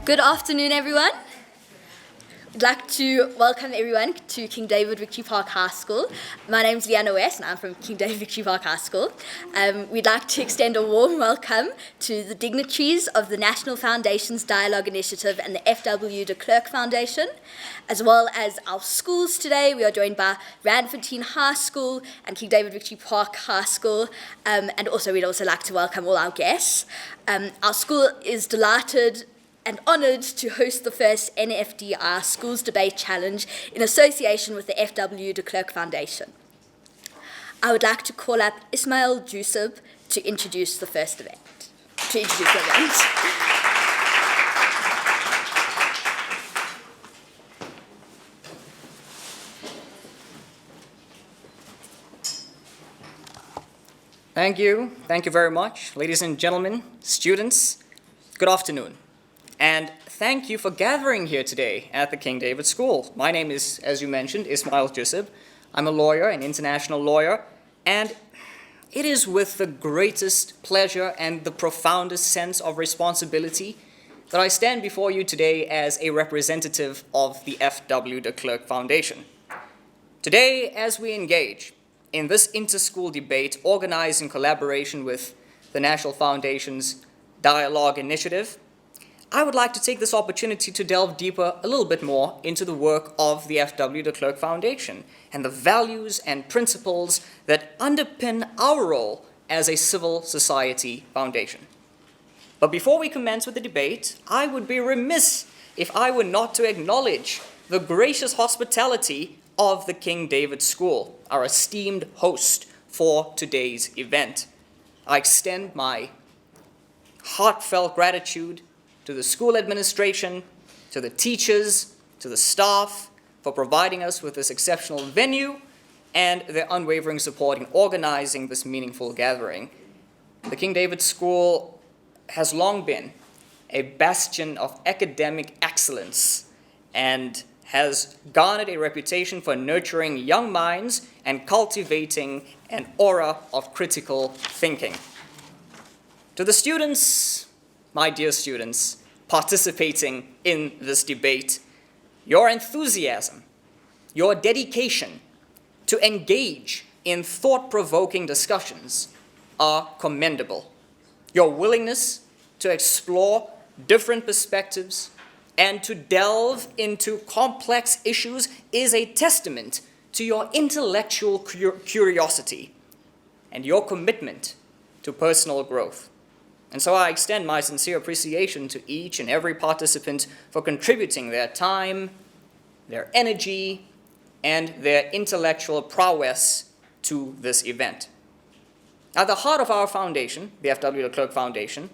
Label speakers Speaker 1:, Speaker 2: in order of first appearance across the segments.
Speaker 1: Good afternoon, everyone. I'd like to welcome everyone to King David Victory Park High School. My name's Leanna West and I'm from King David Victory Park High School. We'd like to extend a warm welcome to the dignitaries of the National Foundation's Dialogue Initiative and the FW de Klerk Foundation, as well as our schools today. We are joined by Randfontein High School and King David Victory Park High School, and we'd also like to welcome all our guests. Our school is delighted and honoured to host the first NFDI Schools Debate Challenge in association with the FW de Klerk Foundation. I would like to call up Ismail Jusub to introduce the first event.
Speaker 2: Thank you. Thank you very much. Ladies and gentlemen, students, good afternoon. And thank you for gathering here today at the King David School. My name is, as you mentioned, Ismail Jusub. I'm a lawyer, an international lawyer, and it is with the greatest pleasure and the profoundest sense of responsibility that I stand before you today as a representative of the FW de Klerk Foundation. Today, as we engage in this inter-school debate organized in collaboration with the National Foundation's Dialogue Initiative, I would like to take this opportunity to delve deeper a little bit more into the work of the FW de Klerk Foundation and the values and principles that underpin our role as a civil society foundation. But before we commence with the debate, I would be remiss if I were not to acknowledge the gracious hospitality of the King David School, our esteemed host for today's event. I extend my heartfelt gratitude to the school administration, to the teachers, to the staff for providing us with this exceptional venue and their unwavering support in organizing this meaningful gathering. The King David School has long been a bastion of academic excellence and has garnered a reputation for nurturing young minds and cultivating an aura of critical thinking. To the students, my dear students, participating in this debate, your enthusiasm, your dedication to engage in thought-provoking discussions are commendable. Your willingness to explore different perspectives and to delve into complex issues is a testament to your intellectual curiosity and your commitment to personal growth. And so I extend my sincere appreciation to each and every participant for contributing their time, their energy, and their intellectual prowess to this event. At the heart of our foundation, the FW de Klerk Foundation,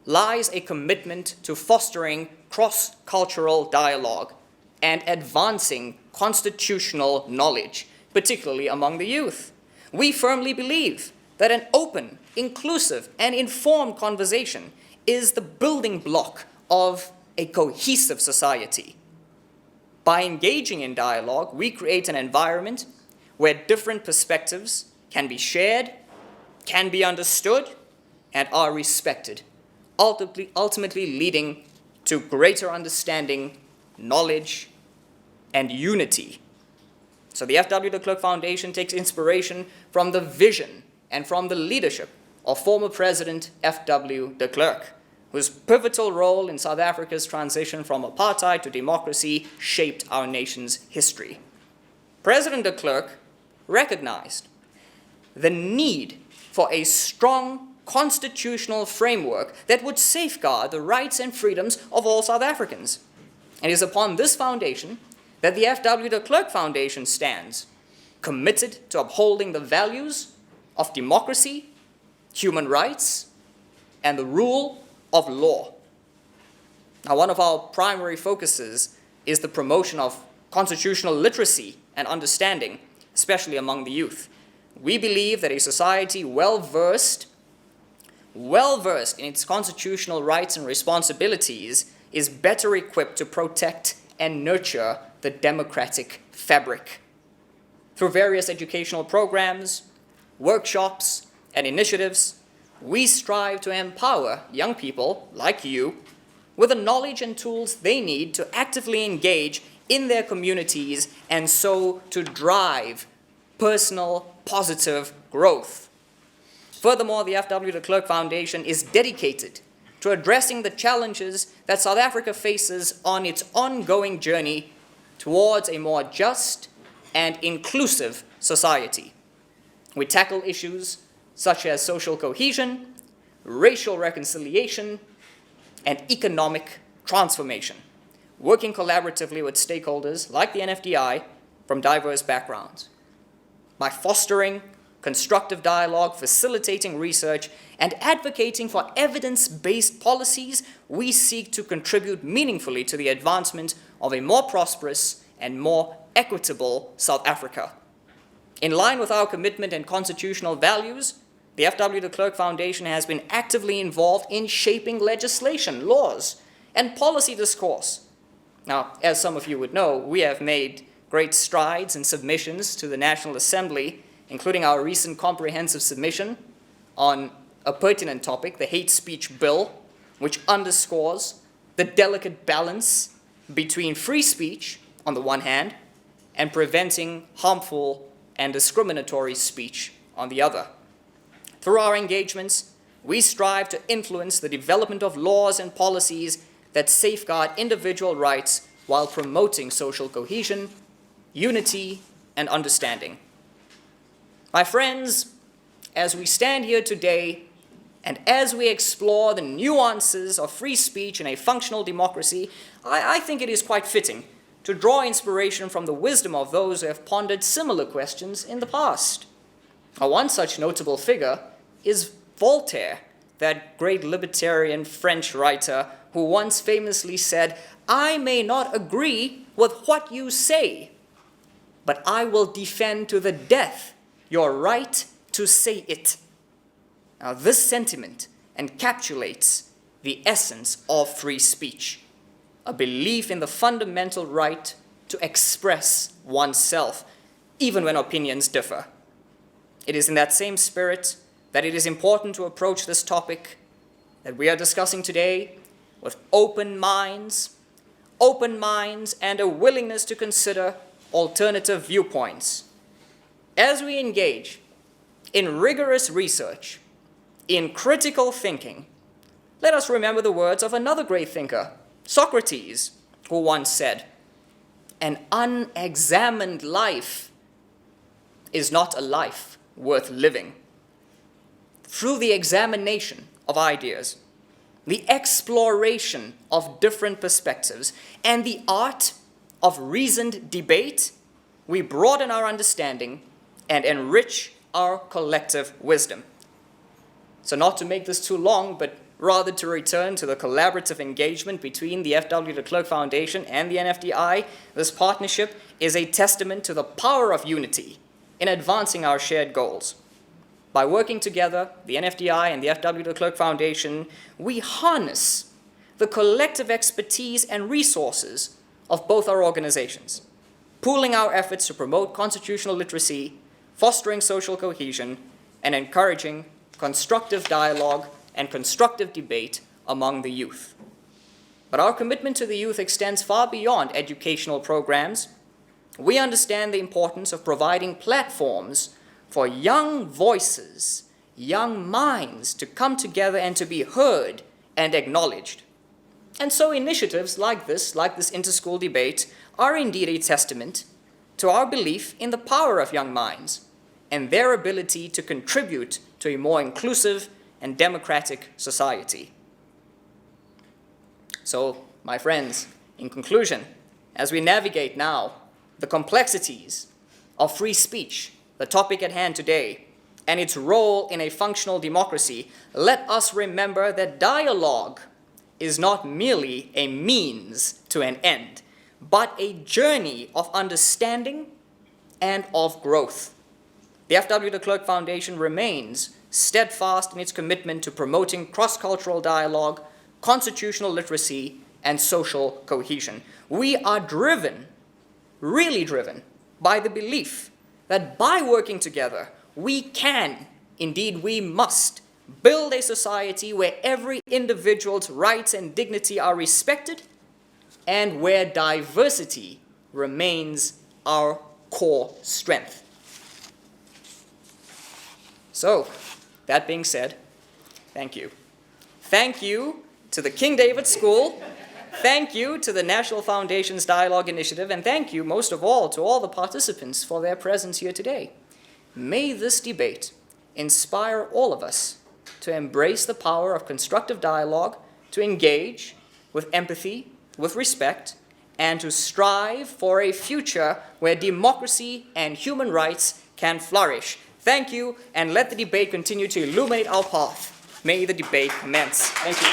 Speaker 2: lies a commitment to fostering cross-cultural dialogue and advancing constitutional knowledge, particularly among the youth. We firmly believe that an open, inclusive, and informed conversation is the building block of a cohesive society. By engaging in dialogue, we create an environment where different perspectives can be shared, can be understood, and are respected, ultimately leading to greater understanding, knowledge, and unity. So the FW de Klerk Foundation takes inspiration from the vision and from the leadership of former President FW de Klerk, whose pivotal role in South Africa's transition from apartheid to democracy shaped our nation's history. President de Klerk recognized the need for a strong constitutional framework that would safeguard the rights and freedoms of all South Africans. And it is upon this foundation that the FW de Klerk Foundation stands, committed to upholding the values of democracy, human rights, and the rule of law. Now, one of our primary focuses is the promotion of constitutional literacy and understanding, especially among the youth. We believe that a society well-versed in its constitutional rights and responsibilities is better equipped to protect and nurture the democratic fabric. Through various educational programs, workshops, and initiatives, we strive to empower young people like you with the knowledge and tools they need to actively engage in their communities and so to drive personal positive growth. Furthermore, the FW de Klerk Foundation is dedicated to addressing the challenges that South Africa faces on its ongoing journey towards a more just and inclusive society. We tackle issues such as social cohesion, racial reconciliation, and economic transformation, working collaboratively with stakeholders like the NFDI from diverse backgrounds. By fostering constructive dialogue, facilitating research, and advocating for evidence-based policies, we seek to contribute meaningfully to the advancement of a more prosperous and more equitable South Africa. In line with our commitment and constitutional values, the FW de Klerk Foundation has been actively involved in shaping legislation, laws, and policy discourse. Now, as some of you would know, we have made great strides and submissions to the National Assembly, including our recent comprehensive submission on a pertinent topic, the hate speech bill, which underscores the delicate balance between free speech on the one hand and preventing harmful and discriminatory speech on the other. Through our engagements, we strive to influence the development of laws and policies that safeguard individual rights while promoting social cohesion, unity, and understanding. My friends, as we stand here today, and as we explore the nuances of free speech in a functional democracy, I think it is quite fitting to draw inspiration from the wisdom of those who have pondered similar questions in the past. One such notable figure is Voltaire, that great libertarian French writer who once famously said, "I may not agree with what you say, but I will defend to the death your right to say it." Now, this sentiment encapsulates the essence of free speech, a belief in the fundamental right to express oneself, even when opinions differ. It is in that same spirit that it is important to approach this topic that we are discussing today with open minds and a willingness to consider alternative viewpoints. As we engage in rigorous research, in critical thinking, let us remember the words of another great thinker, Socrates, who once said, "An unexamined life is not a life worth living." Through the examination of ideas, the exploration of different perspectives, and the art of reasoned debate, we broaden our understanding and enrich our collective wisdom. So not to make this too long, but rather to return to the collaborative engagement between the FW de Klerk Foundation and the NFDI, this partnership is a testament to the power of unity in advancing our shared goals. By working together, the NFDI and the FW de Klerk Foundation, we harness the collective expertise and resources of both our organizations, pooling our efforts to promote constitutional literacy, fostering social cohesion, and encouraging constructive dialogue and constructive debate among the youth. But our commitment to the youth extends far beyond educational programs. We understand the importance of providing platforms for young voices, young minds to come together and to be heard and acknowledged. And so initiatives like this inter-school debate, are indeed a testament to our belief in the power of young minds and their ability to contribute to a more inclusive and democratic society. So, my friends, in conclusion, as we navigate now the complexities of free speech, the topic at hand today, and its role in a functional democracy, let us remember that dialogue is not merely a means to an end, but a journey of understanding and of growth. The FW de Klerk Foundation remains steadfast in its commitment to promoting cross-cultural dialogue, constitutional literacy, and social cohesion. We are driven, really driven, by the belief that by working together, we can, indeed we must, build a society where every individual's rights and dignity are respected, and where diversity remains our core strength. So, that being said, thank you. Thank you to the King David School. Thank you to the National Foundation's Dialogue Initiative, and thank you, most of all, to all the participants for their presence here today. May this debate inspire all of us to embrace the power of constructive dialogue, to engage with empathy, with respect, and to strive for a future where democracy and human rights can flourish. Thank you, and let the debate continue to illuminate our path. May the debate commence. Thank you.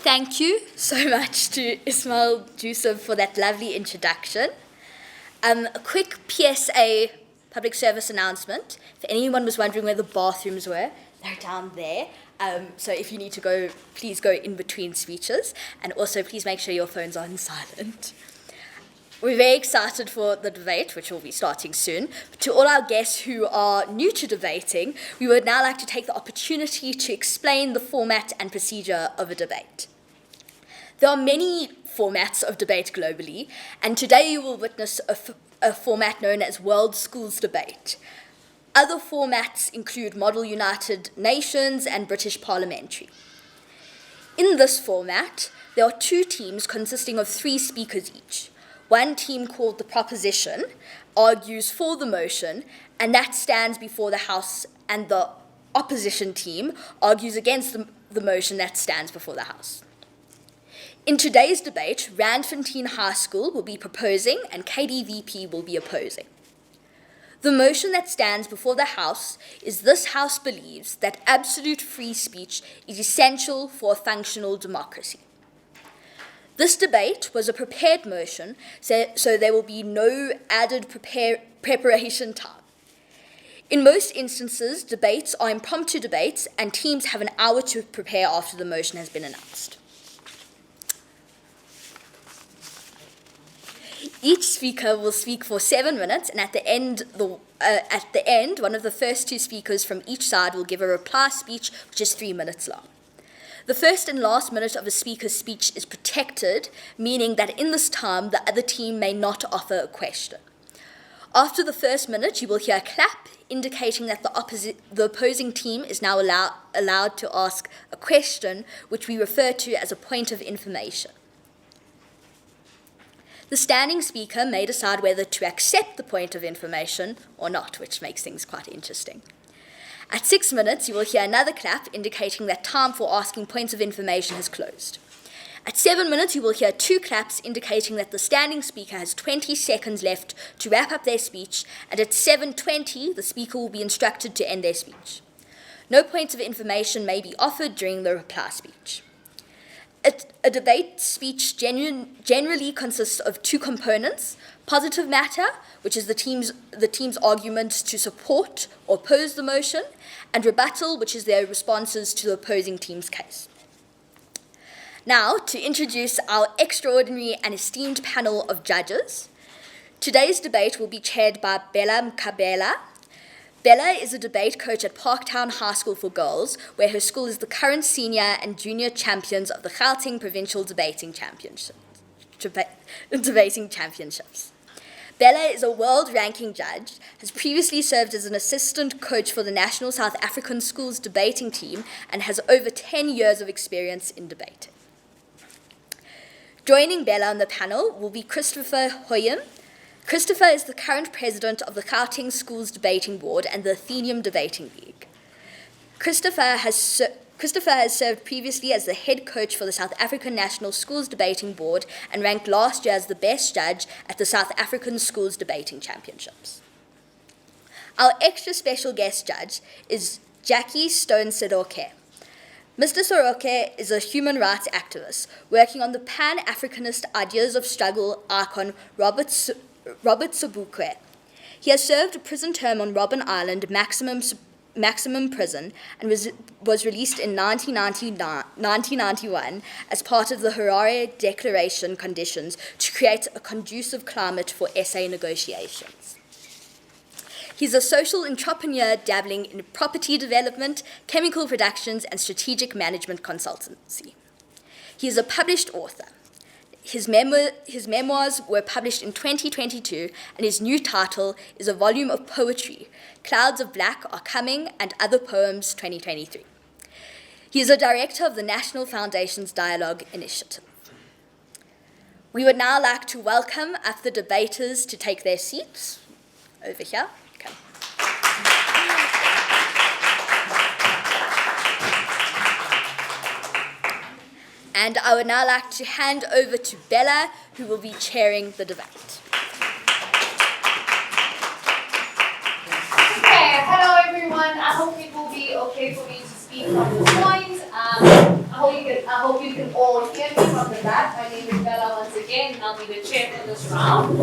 Speaker 1: Thank you so much to Ismail Jusuf for that lovely introduction. A quick PSA, public service announcement. If anyone was wondering where the bathrooms were, they're down there. So if you need to go, please go in between speeches. And also, please make sure your phones are on silent. We're very excited for the debate, which will be starting soon. To all our guests who are new to debating, we would now like to take the opportunity to explain the format and procedure of a debate. There are many formats of debate globally, and today you will witness a format known as World Schools Debate. Other formats include Model United Nations and British Parliamentary. In this format, there are two teams consisting of 3 speakers each. One team, called the proposition, argues for the motion, and that stands before the House, and the opposition team argues against the motion that stands before the House. In today's debate, Randfontein High School will be proposing and KDVP will be opposing. The motion that stands before the House is this House believes that absolute free speech is essential for a functional democracy. This debate was a prepared motion, so there will be no added preparation time. In most instances, debates are impromptu debates and teams have an hour to prepare after the motion has been announced. Each speaker will speak for 7 minutes, and at the end, one of the first 2 speakers from each side will give a reply speech, which is 3 minutes long. The first and last minute of a speaker's speech is protected, meaning that in this time, the other team may not offer a question. After the first minute, you will hear a clap, indicating that the opposing team is now allowed to ask a question, which we refer to as a point of information. The standing speaker may decide whether to accept the point of information or not, which makes things quite interesting. At 6 minutes, you will hear another clap indicating that time for asking points of information has closed. At 7 minutes, you will hear 2 claps indicating that the standing speaker has 20 seconds left to wrap up their speech, and at 7:20, the speaker will be instructed to end their speech. No points of information may be offered during the reply speech. A debate speech generally consists of 2 components: positive matter, which is the team's arguments to support or oppose the motion, and rebuttal, which is their responses to the opposing team's case. Now, to introduce our extraordinary and esteemed panel of judges. Today's debate will be chaired by Bella Mkabela. Bella is a debate coach at Parktown High School for Girls, where her school is the current senior and junior champions of the Gauteng Provincial Debating Championships. Bella is a world-ranking judge, has previously served as an assistant coach for the National South African Schools Debating Team, and has over 10 years of experience in debating. Joining Bella on the panel will be Christopher Hoyem. Christopher is the current president of the Gauteng Schools Debating Board and the Athenaeum Debating League. Christopher has served previously as the head coach for the South African National Schools Debating Board and ranked last year as the best judge at the South African Schools Debating Championships. Our extra special guest judge is Jackie Stone-Sedoke. Mr. Soroke is a human rights activist working on the Pan-Africanist ideas of struggle icon Robert Sobukwe. He has served a prison term on Robben Island, maximum maximum prison and was released in 1991 as part of the Harare Declaration conditions to create a conducive climate for SA negotiations. He's a social entrepreneur dabbling in property development, chemical productions, and strategic management consultancy. He is a published author. His memoirs were published in 2022, and his new title is a volume of poetry, Clouds of Black Are Coming, and Other Poems 2023. He is a director of the National Foundation's Dialogue Initiative. We would now like to welcome up the debaters to take their seats over here. Okay. And I would now like to hand over to Bella, who will be chairing the debate.
Speaker 3: Okay, hello everyone. I hope it will be okay for me to speak from this point. I hope you can all hear me from the back. My name is Bella once again, and I'll be the chair for this round.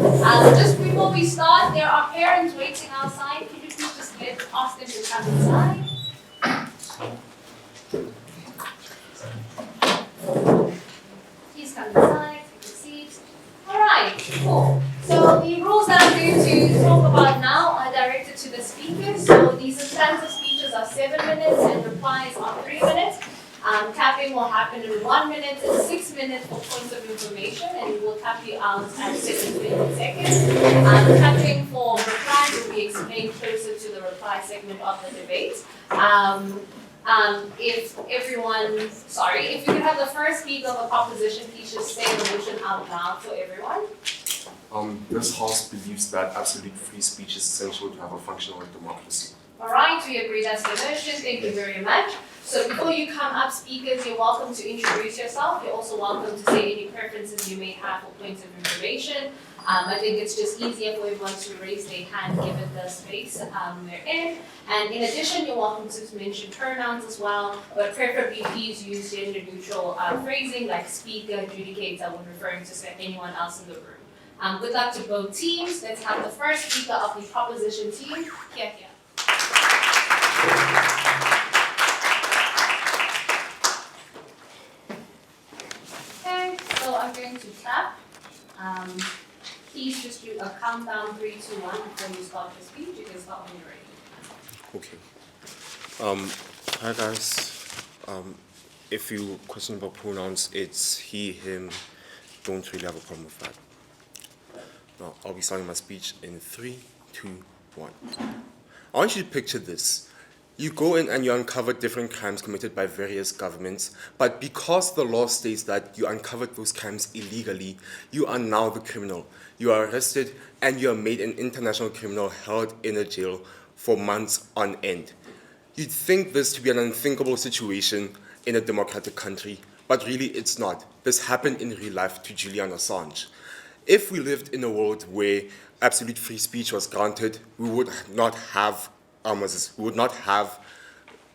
Speaker 3: Just before we start, there are parents waiting outside. Could you please just ask them to come inside? Please come inside, take a seat. All right, cool. So the rules that I'm going to talk about now are directed to the speakers. So these substantive speeches are 7 minutes and replies are 3 minutes. Tapping will happen in 1 minute and 6 minutes for points of information, and we will tap you out at 7 seconds. Tapping for replies will be explained closer to the reply segment of the debate. If you could have the first speaker of a proposition, please just say the motion out loud for everyone.
Speaker 4: This House believes that absolute free speech is essential to have a functional democracy.
Speaker 3: All right, we agree that's the motion. Thank you very much. So before you come up, speakers, you're welcome to introduce yourself. You're also welcome to say any preferences you may have for points of information. I think it's just easier for everyone to raise their hand given the space they're in. And in addition, you're welcome to mention pronouns as well, but preferably please use gender-neutral phrasing like speaker, adjudicator when referring to anyone else in the room. Good luck to both teams. Let's have the first speaker of the proposition team. Here. Okay, so I'm going to tap. Please just do a countdown 3, 2, 1 before you start the speech. You can start when you're ready.
Speaker 4: Okay. Hi guys. If you question about pronouns, it's he, him. Don't really have a problem with that. Now, I'll be starting my speech in 3, 2, 1. I want you to picture this. You go in and you uncover different crimes committed by various governments, but because the law states that you uncovered those crimes illegally, you are now the criminal. You are arrested and you are made an international criminal held in a jail for months on end. You'd think this to be an unthinkable situation in a democratic country, but really it's not. This happened in real life to Julian Assange. If we lived in a world where absolute free speech was granted, we would not have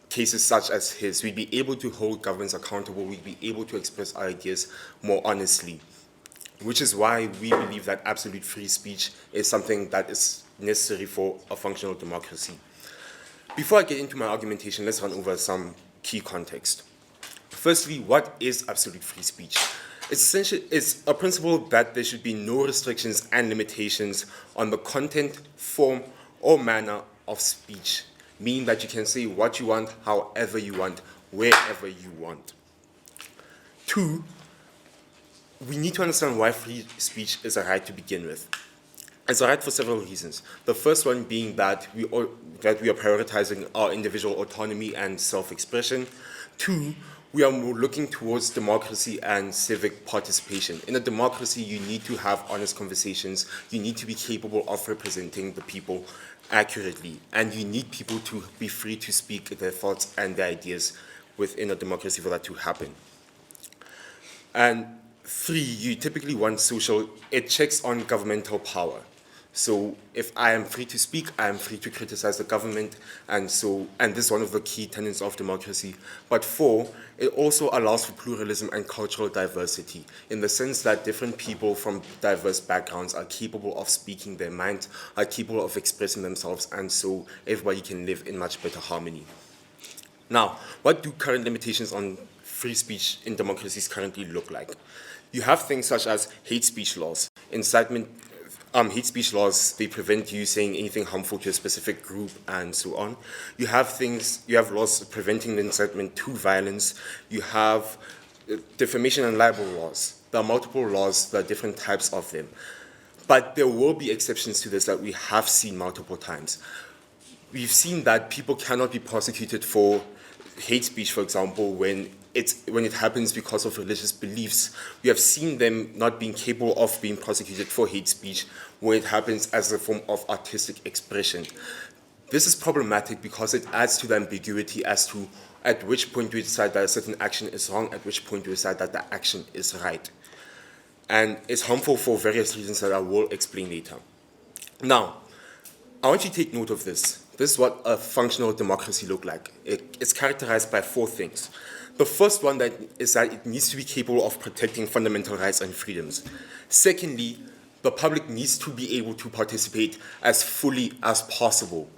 Speaker 4: cases such as his. We'd be able to hold governments accountable. We'd be able to express our ideas more honestly, which is why we believe that absolute free speech is something that is necessary for a functional democracy. Before I get into my argumentation, let's run over some key context. Firstly, what is absolute free speech? It's a principle that there should be no restrictions and limitations on the content, form, or manner of speech, meaning that you can say what you want, however you want, wherever you want. 2, we need to understand why free speech is a right to begin with. It's a right for several reasons. The first one being that we are prioritizing our individual autonomy and self-expression. 2, we are more looking towards democracy and civic participation. In a democracy, you need to have honest conversations. You need to be capable of representing the people accurately. And you need people to be free to speak their thoughts and their ideas within a democracy for that to happen. And 3, you typically want it checks on governmental power. So if I am free to speak, I am free to criticize the government, and this is one of the key tenets of democracy. But 4, it also allows for pluralism and cultural diversity, in the sense that different people from diverse backgrounds are capable of speaking their mind, are capable of expressing themselves, and so everybody can live in much better harmony. Now, what do current limitations on free speech in democracies currently look like? You have things such as hate speech laws. Incitement, hate speech laws, they prevent you saying anything harmful to a specific group and so on. You have laws preventing the incitement to violence. You have defamation and libel laws. There are multiple laws, there are different types of them. But there will be exceptions to this that we have seen multiple times. We've seen that people cannot be prosecuted for hate speech, for example, when it happens because of religious beliefs. We have seen them not being capable of being prosecuted for hate speech when it happens as a form of artistic expression. This is problematic because it adds to the ambiguity as to at which point we decide that a certain action is wrong, at which point we decide that the action is right. And it's harmful for various reasons that I will explain later. Now, I want you to take note of this. This is what a functional democracy looks like. It's characterized by 4 things. The first one is that it needs to be capable of protecting fundamental rights and freedoms. Secondly, the public needs to be able to participate as fully as possible.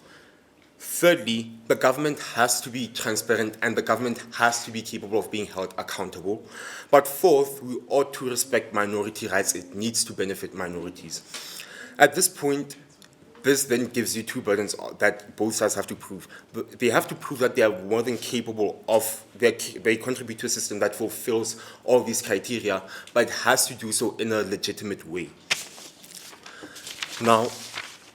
Speaker 4: Thirdly, the government has to be transparent and the government has to be capable of being held accountable. But fourth, we ought to respect minority rights. It needs to benefit minorities. At this point, this then gives you 2 burdens that both sides have to prove. They have to prove that they are more than capable of, they contribute to a system that fulfills all these criteria, but it has to do so in a legitimate way. Now,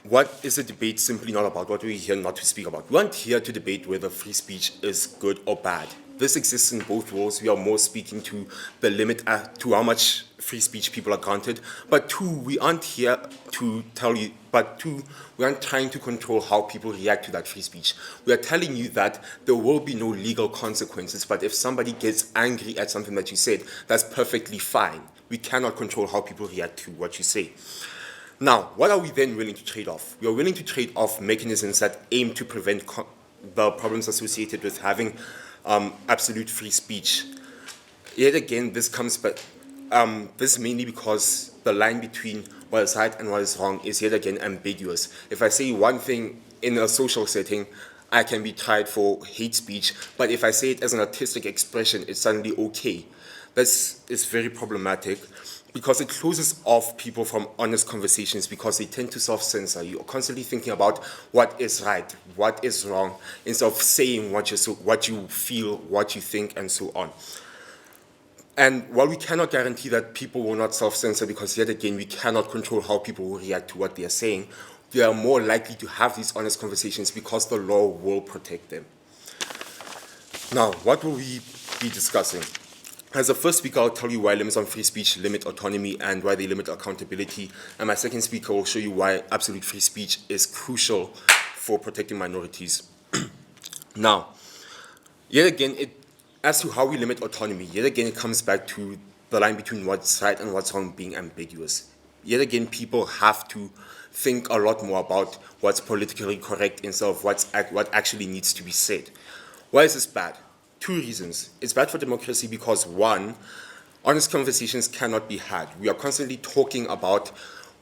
Speaker 4: what is the debate simply not about? What are we here not to speak about? We aren't here to debate whether free speech is good or bad. This exists in both worlds. We are more speaking to the limit to how much free speech people are granted. But 2, we aren't here to tell you, but 2, we aren't trying to control how people react to that free speech. We are telling you that there will be no legal consequences, but if somebody gets angry at something that you said, that's perfectly fine. We cannot control how people react to what you say. Now, what are we then willing to trade off? We are willing to trade off mechanisms that aim to prevent the problems associated with having absolute free speech. Yet again, this comes back. This mainly because the line between what is right and what is wrong is yet again ambiguous. If I say one thing in a social setting, I can be tried for hate speech, but if I say it as an artistic expression, it's suddenly okay. This is very problematic because it closes off people from honest conversations because they tend to self-censor. You're constantly thinking about what is right, what is wrong, instead of saying what you feel, what you think, and so on. And while we cannot guarantee that people will not self-censor because, yet again, we cannot control how people will react to what they are saying, they are more likely to have these honest conversations because the law will protect them. Now, what will we be discussing? As a first speaker, I'll tell you why limits on free speech limit autonomy and why they limit accountability. And my second speaker will show you why absolute free speech is crucial for protecting minorities. Now, yet again, as to how we limit autonomy, yet again, it comes back to the line between what's right and what's wrong being ambiguous. Yet again, people have to think a lot more about what's politically correct instead of what actually needs to be said. Why is this bad? 2 reasons. It's bad for democracy because 1, honest conversations cannot be had. We are constantly talking about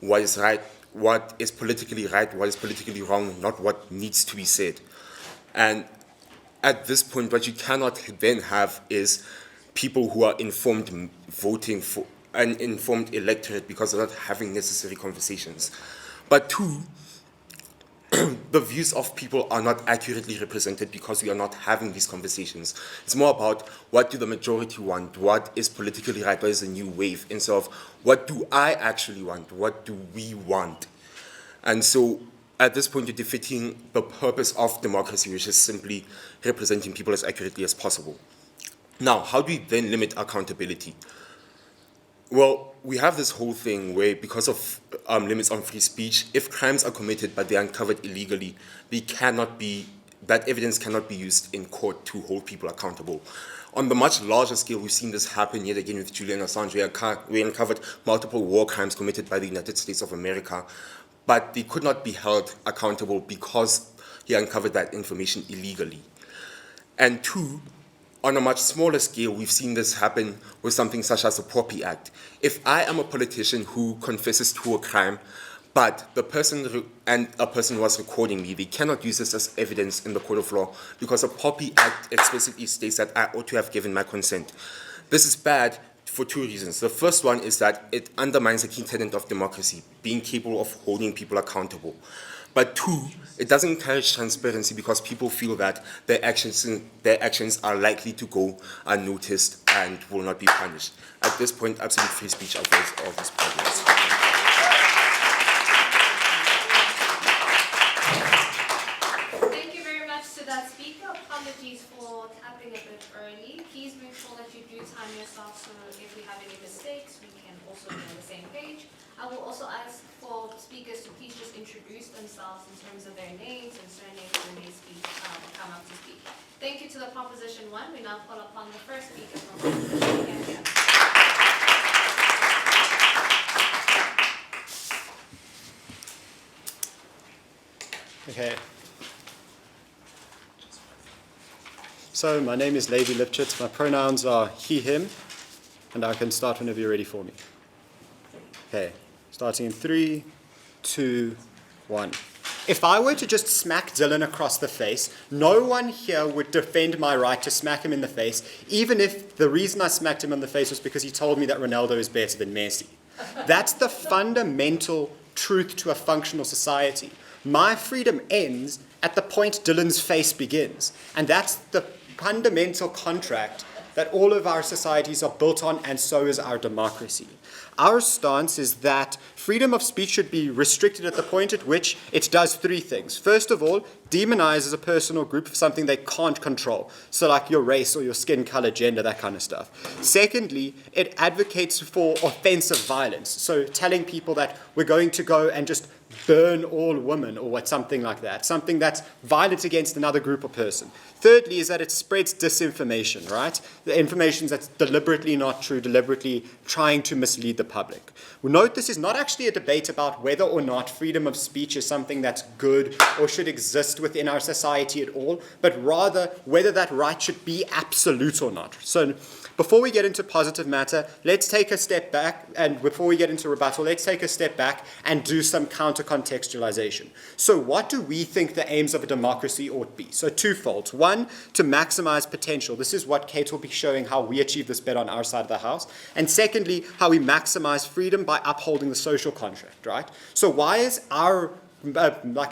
Speaker 4: what is right, what is politically right, what is politically wrong, not what needs to be said. And at this point, what you cannot then have is people who are informed voting for an informed electorate because they're not having necessary conversations. But 2, the views of people are not accurately represented because we are not having these conversations. It's more about what do the majority want, what is politically right, what is the new wave, instead of what do I actually want, what do we want. And so at this point, you're defeating the purpose of democracy, which is simply representing people as accurately as possible. Now, how do we then limit accountability? Well, we have this whole thing where because of limits on free speech, if crimes are committed but they are uncovered illegally, that evidence cannot be used in court to hold people accountable. On the much larger scale, we've seen this happen yet again with Julian Assange. We uncovered multiple war crimes committed by the United States of America, but they could not be held accountable because he uncovered that information illegally. And two, on a much smaller scale, we've seen this happen with something such as the Poppy Act. If I am a politician who confesses to a crime, but the person and a person was recording me, they cannot use this as evidence in the court of law because the Poppy Act explicitly states that I ought to have given my consent. This is bad for two reasons. The first one is that it undermines the key tenet of democracy, being capable of holding people accountable. But two, it doesn't encourage transparency because people feel that their actions are likely to go unnoticed and will not be punished. At this point, absolute free speech avoids all these problems.
Speaker 3: Thank you very much to that speaker. Apologies for tapping a bit early. Please make sure that you do time yourself so if we have any mistakes, we can also be on the same page. I will also ask for speakers to please just introduce themselves in terms of their names and surnames when they speak, come up to speak. Thank you to the Proposition 1. We now call upon the first speaker from Proposition 1.
Speaker 5: Okay. So my name is Levi Lipchitz. My pronouns are he, him, and I can start whenever you're ready for me. Okay. Starting in 3, 2, 1. If I were to just smack Dylan across the face, no one here would defend my right to smack him in the face, even if the reason I smacked him in the face was because he told me that Ronaldo is better than Messi. That's the fundamental truth to a functional society. My freedom ends at the point Dylan's face begins. And that's the fundamental contract that all of our societies are built on, and so is our democracy. Our stance is that freedom of speech should be restricted at the point at which it does three things. First of all, demonizes a person or group for something they can't control. So like your race or your skin color, gender, that kind of stuff. Secondly, it advocates for offensive violence. So telling people that we're going to go and just burn all women or something like that. Something that's violent against another group or person. Thirdly is that it spreads disinformation, right? The information that's deliberately not true, deliberately trying to mislead the public. Well, note this is not actually a debate about whether or not freedom of speech is something that's good or should exist within our society at all, but rather whether that right should be absolute or not. So before we get into positive matter, let's take a step back, and before we get into rebuttal, let's take a step back and do some counter-contextualization. So what do we think the aims of a democracy ought be? So twofold. One, to maximize potential. This is what Kate will be showing how we achieve this better on our side of the house. And secondly, how we maximize freedom by upholding the social contract, right? So why is our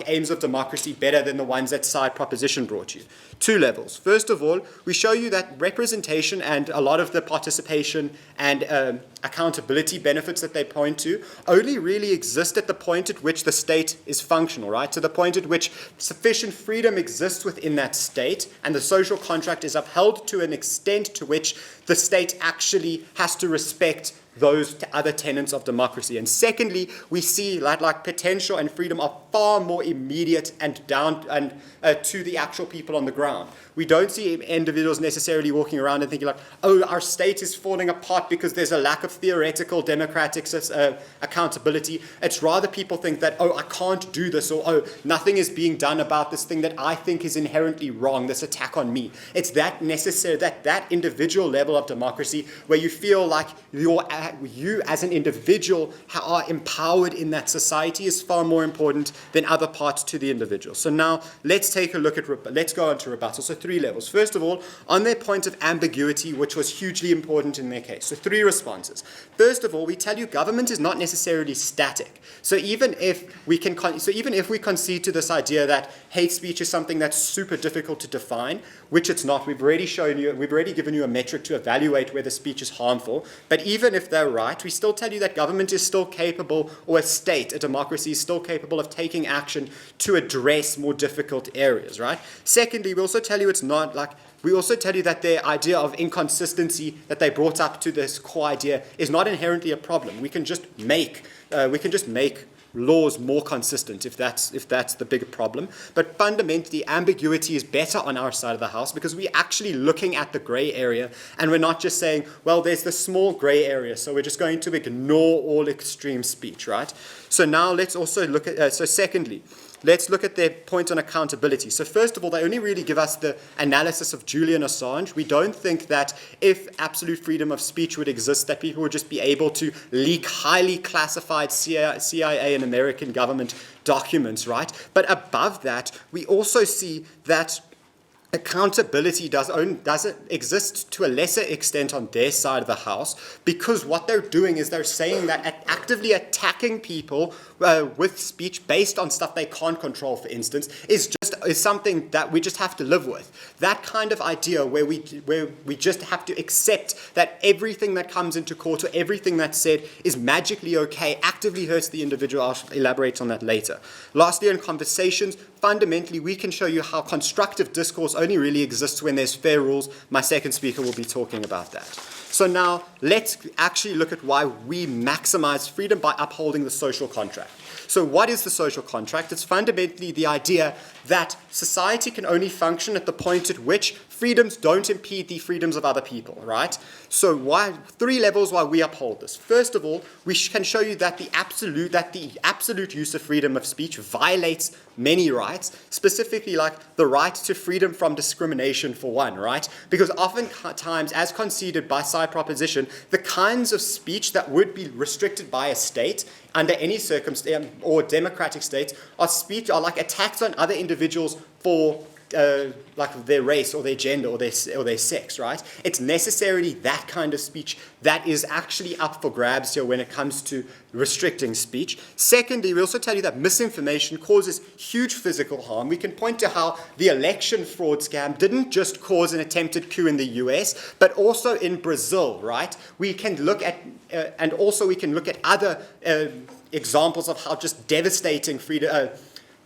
Speaker 5: aims of democracy better than the ones that side proposition brought you? Two levels. First of all, we show you that representation and a lot of the participation and accountability benefits that they point to only really exist at the point at which the state is functional, right? To the point at which sufficient freedom exists within that state and the social contract is upheld to an extent to which the state actually has to respect those other tenets of democracy. And secondly, we see like potential and freedom are far more immediate and down and to the actual people on the ground. We don't see individuals necessarily walking around and thinking like, oh, our state is falling apart because there's a lack of theoretical democratic accountability. It's rather people think that, oh, I can't do this, or oh, nothing is being done about this thing that I think is inherently wrong, this attack on me. It's that necessary, that individual level of democracy where you feel like you as an individual are empowered in that society is far more important than other parts to the individual. So now let's go on to rebuttal. So three levels. First of all, on their point of ambiguity, which was hugely important in their case. So three responses. First of all, we tell you government is not necessarily static. So even if we concede to this idea that hate speech is something that's super difficult to define, which it's not, we've already given you a metric to evaluate whether speech is harmful. But even if they're right, we still tell you that government is still capable, or a democracy is still capable of taking action to address more difficult areas, right? Secondly, we also tell you that their idea of inconsistency that they brought up to this core idea is not inherently a problem. We can just make laws more consistent, if that's the bigger problem. But fundamentally, ambiguity is better on our side of the house because we're actually looking at the gray area, and we're not just saying, well, there's this small gray area, so we're just going to ignore all extreme speech, right? So now let's also look at, secondly, let's look at their point on accountability. So first of all, they only really give us the analysis of Julian Assange. We don't think that if absolute freedom of speech would exist, that people would just be able to leak highly classified CIA and American government documents, right? But above that, we also see that accountability doesn't exist to a lesser extent on their side of the house, because what they're doing is they're saying that actively attacking people with speech based on stuff they can't control, for instance, is something that we just have to live with. That kind of idea where we just have to accept that everything that comes into court or everything that's said is magically okay actively hurts the individual. I'll elaborate on that later. Lastly, in conversations, fundamentally, we can show you how constructive discourse only really exists when there's fair rules. My second speaker will be talking about that. So now, let's actually look at why we maximize freedom by upholding the social contract. So what is the social contract? It's fundamentally the idea that society can only function at the point at which freedoms don't impede the freedoms of other people, right? So three levels why we uphold this. First of all, we can show you that the absolute use of freedom of speech violates many rights, specifically like the right to freedom from discrimination for one, right? Because oftentimes, as conceded by side proposition, the kinds of speech that would be restricted by a state under any circumstance or democratic states are like attacks on other individuals for like their race or their gender or their sex, right? It's necessarily that kind of speech that is actually up for grabs here when it comes to restricting speech. Secondly, we also tell you that misinformation causes huge physical harm. We can point to how the election fraud scam didn't just cause an attempted coup in the US, but also in Brazil, right? We can look at, and also we can look at other examples of how just devastating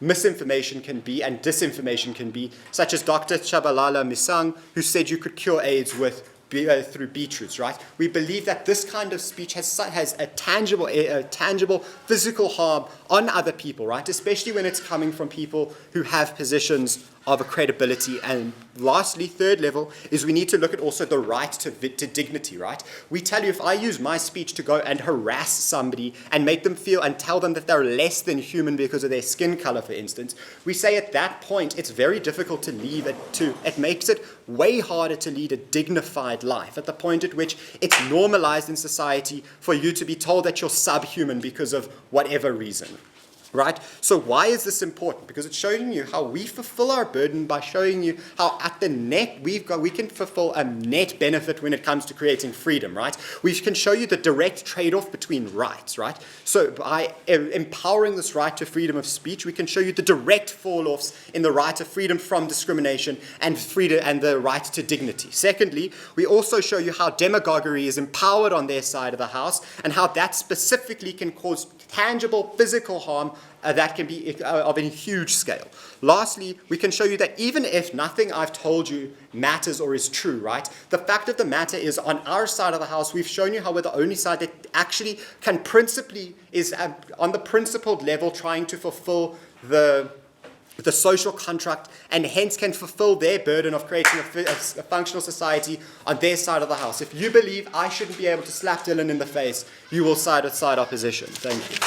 Speaker 5: misinformation can be and disinformation can be, such as Dr. Chabalala Misang, who said you could cure AIDS through beetroots, right? We believe that this kind of speech has a tangible physical harm on other people, right? Especially when it's coming from people who have positions of a credibility. And lastly, third level, is we need to look at also the right to dignity, right? We tell you, if I use my speech to go and harass somebody and make them feel and tell them that they're less than human because of their skin color, for instance, we say at that point it's very difficult to leave it makes it way harder to lead a dignified life at the point at which it's normalized in society for you to be told that you're subhuman because of whatever reason. Right? So why is this important? Because it's showing you how we fulfill our burden by showing you how at the net we can fulfill a net benefit when it comes to creating freedom, right? We can show you the direct trade-off between rights, right? So by empowering this right to freedom of speech, we can show you the direct fall-offs in the right of freedom from discrimination and freedom and the right to dignity. Secondly, we also show you how demagoguery is empowered on their side of the house and how that specifically can cause tangible physical harm that can be of a huge scale. Lastly, we can show you that even if nothing I've told you matters or is true, right? The fact of the matter is, on our side of the house, we've shown you how we're the only side that actually can principally is on the principled level trying to fulfill the social contract, and hence can fulfill their burden of creating a functional society on their side of the house. If you believe I shouldn't be able to slap Dylan in the face, you will side with side opposition. Thank you.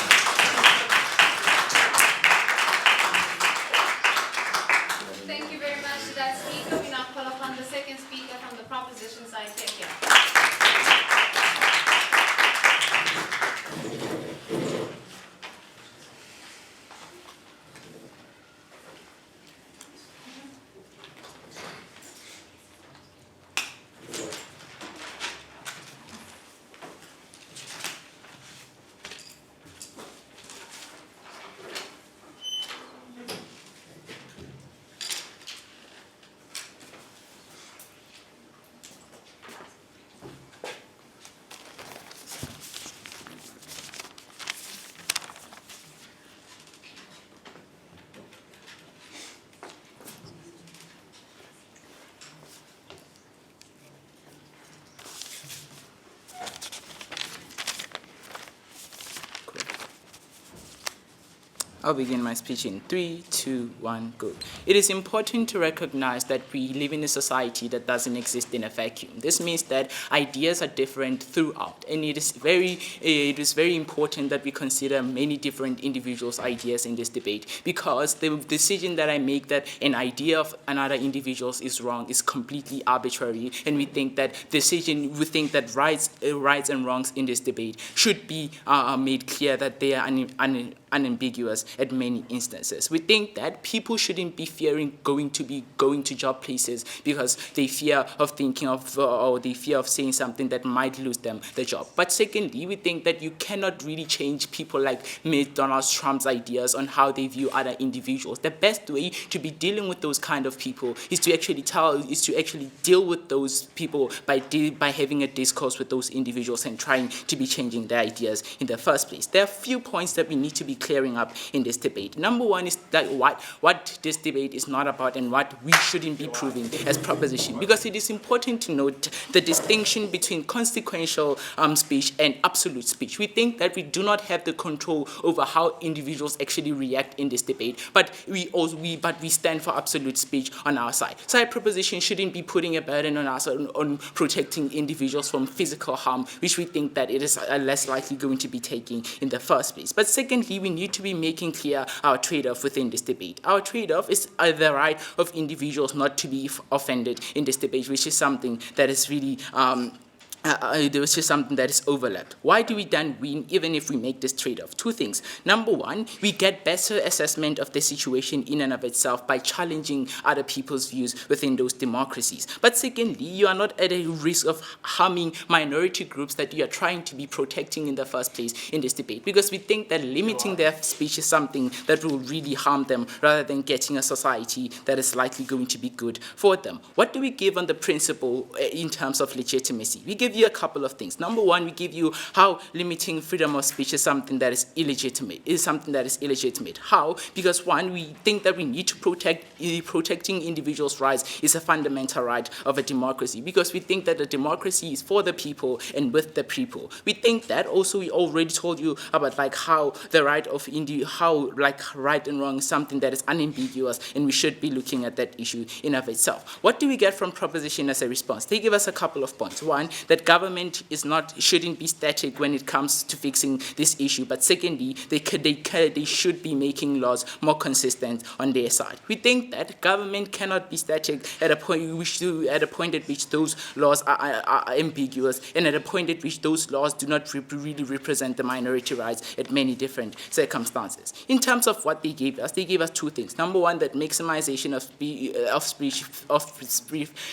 Speaker 3: Thank you very much to that speaker. We now call upon the second speaker from the proposition side. Thank you.
Speaker 6: I'll begin my speech in 3, 2, 1, go. It is important to recognize that we live in a society that doesn't exist in a vacuum. This means that ideas are different throughout, and it is very important that we consider many different individuals' ideas in this debate, because the decision that I make that an idea of another individual's is wrong is completely arbitrary, and we think that rights and wrongs in this debate should be made clear that they are unambiguous at many instances. We think that people shouldn't be fearing going to job places because they fear of or they fear of saying something that might lose them the job. But secondly, we think that you cannot really change people like Donald Trump's ideas on how they view other individuals. The best way to be dealing with those kind of people is to actually deal with those people by having a discourse with those individuals and trying to be changing their ideas in the first place. There are a few points that we need to be clearing up in this debate. Number one is that what this debate is not about and what we shouldn't be proving as proposition, because it is important to note the distinction between consequential speech and absolute speech. We think that we do not have the control over how individuals actually react in this debate, but we stand for absolute speech on our side. Side proposition shouldn't be putting a burden on us on protecting individuals from physical harm, which we think that it is less likely going to be taking in the first place. But secondly, we need to be making clear our trade-off within this debate. Our trade-off is the right of individuals not to be offended in this debate, which is something that is really there was just something that is overlapped. Why do we then win even if we make this trade-off? Two things. Number one, we get better assessment of the situation in and of itself by challenging other people's views within those democracies. But secondly, you are not at a risk of harming minority groups that you are trying to be protecting in the first place in this debate, because we think that limiting their speech is something that will really harm them rather than getting a society that is likely going to be good for them. What do we give on the principle in terms of legitimacy? We give you a couple of things. Number one, we give you how limiting freedom of speech is something that is illegitimate. How? Because one, we think that we need to protecting individuals' rights is a fundamental right of a democracy, because we think that a democracy is for the people and with the people. We think that also we already told you about how the right of right and wrong is something that is unambiguous, and we should be looking at that issue in of itself. What do we get from proposition as a response? They give us a couple of points. One, that government shouldn't be static when it comes to fixing this issue, but secondly, they should be making laws more consistent on their side. We think that government cannot be static at a point at which those laws are ambiguous, and at a point at which those laws do not really represent the minority rights at many different circumstances. In terms of what they gave us two things. Number one, that maximization of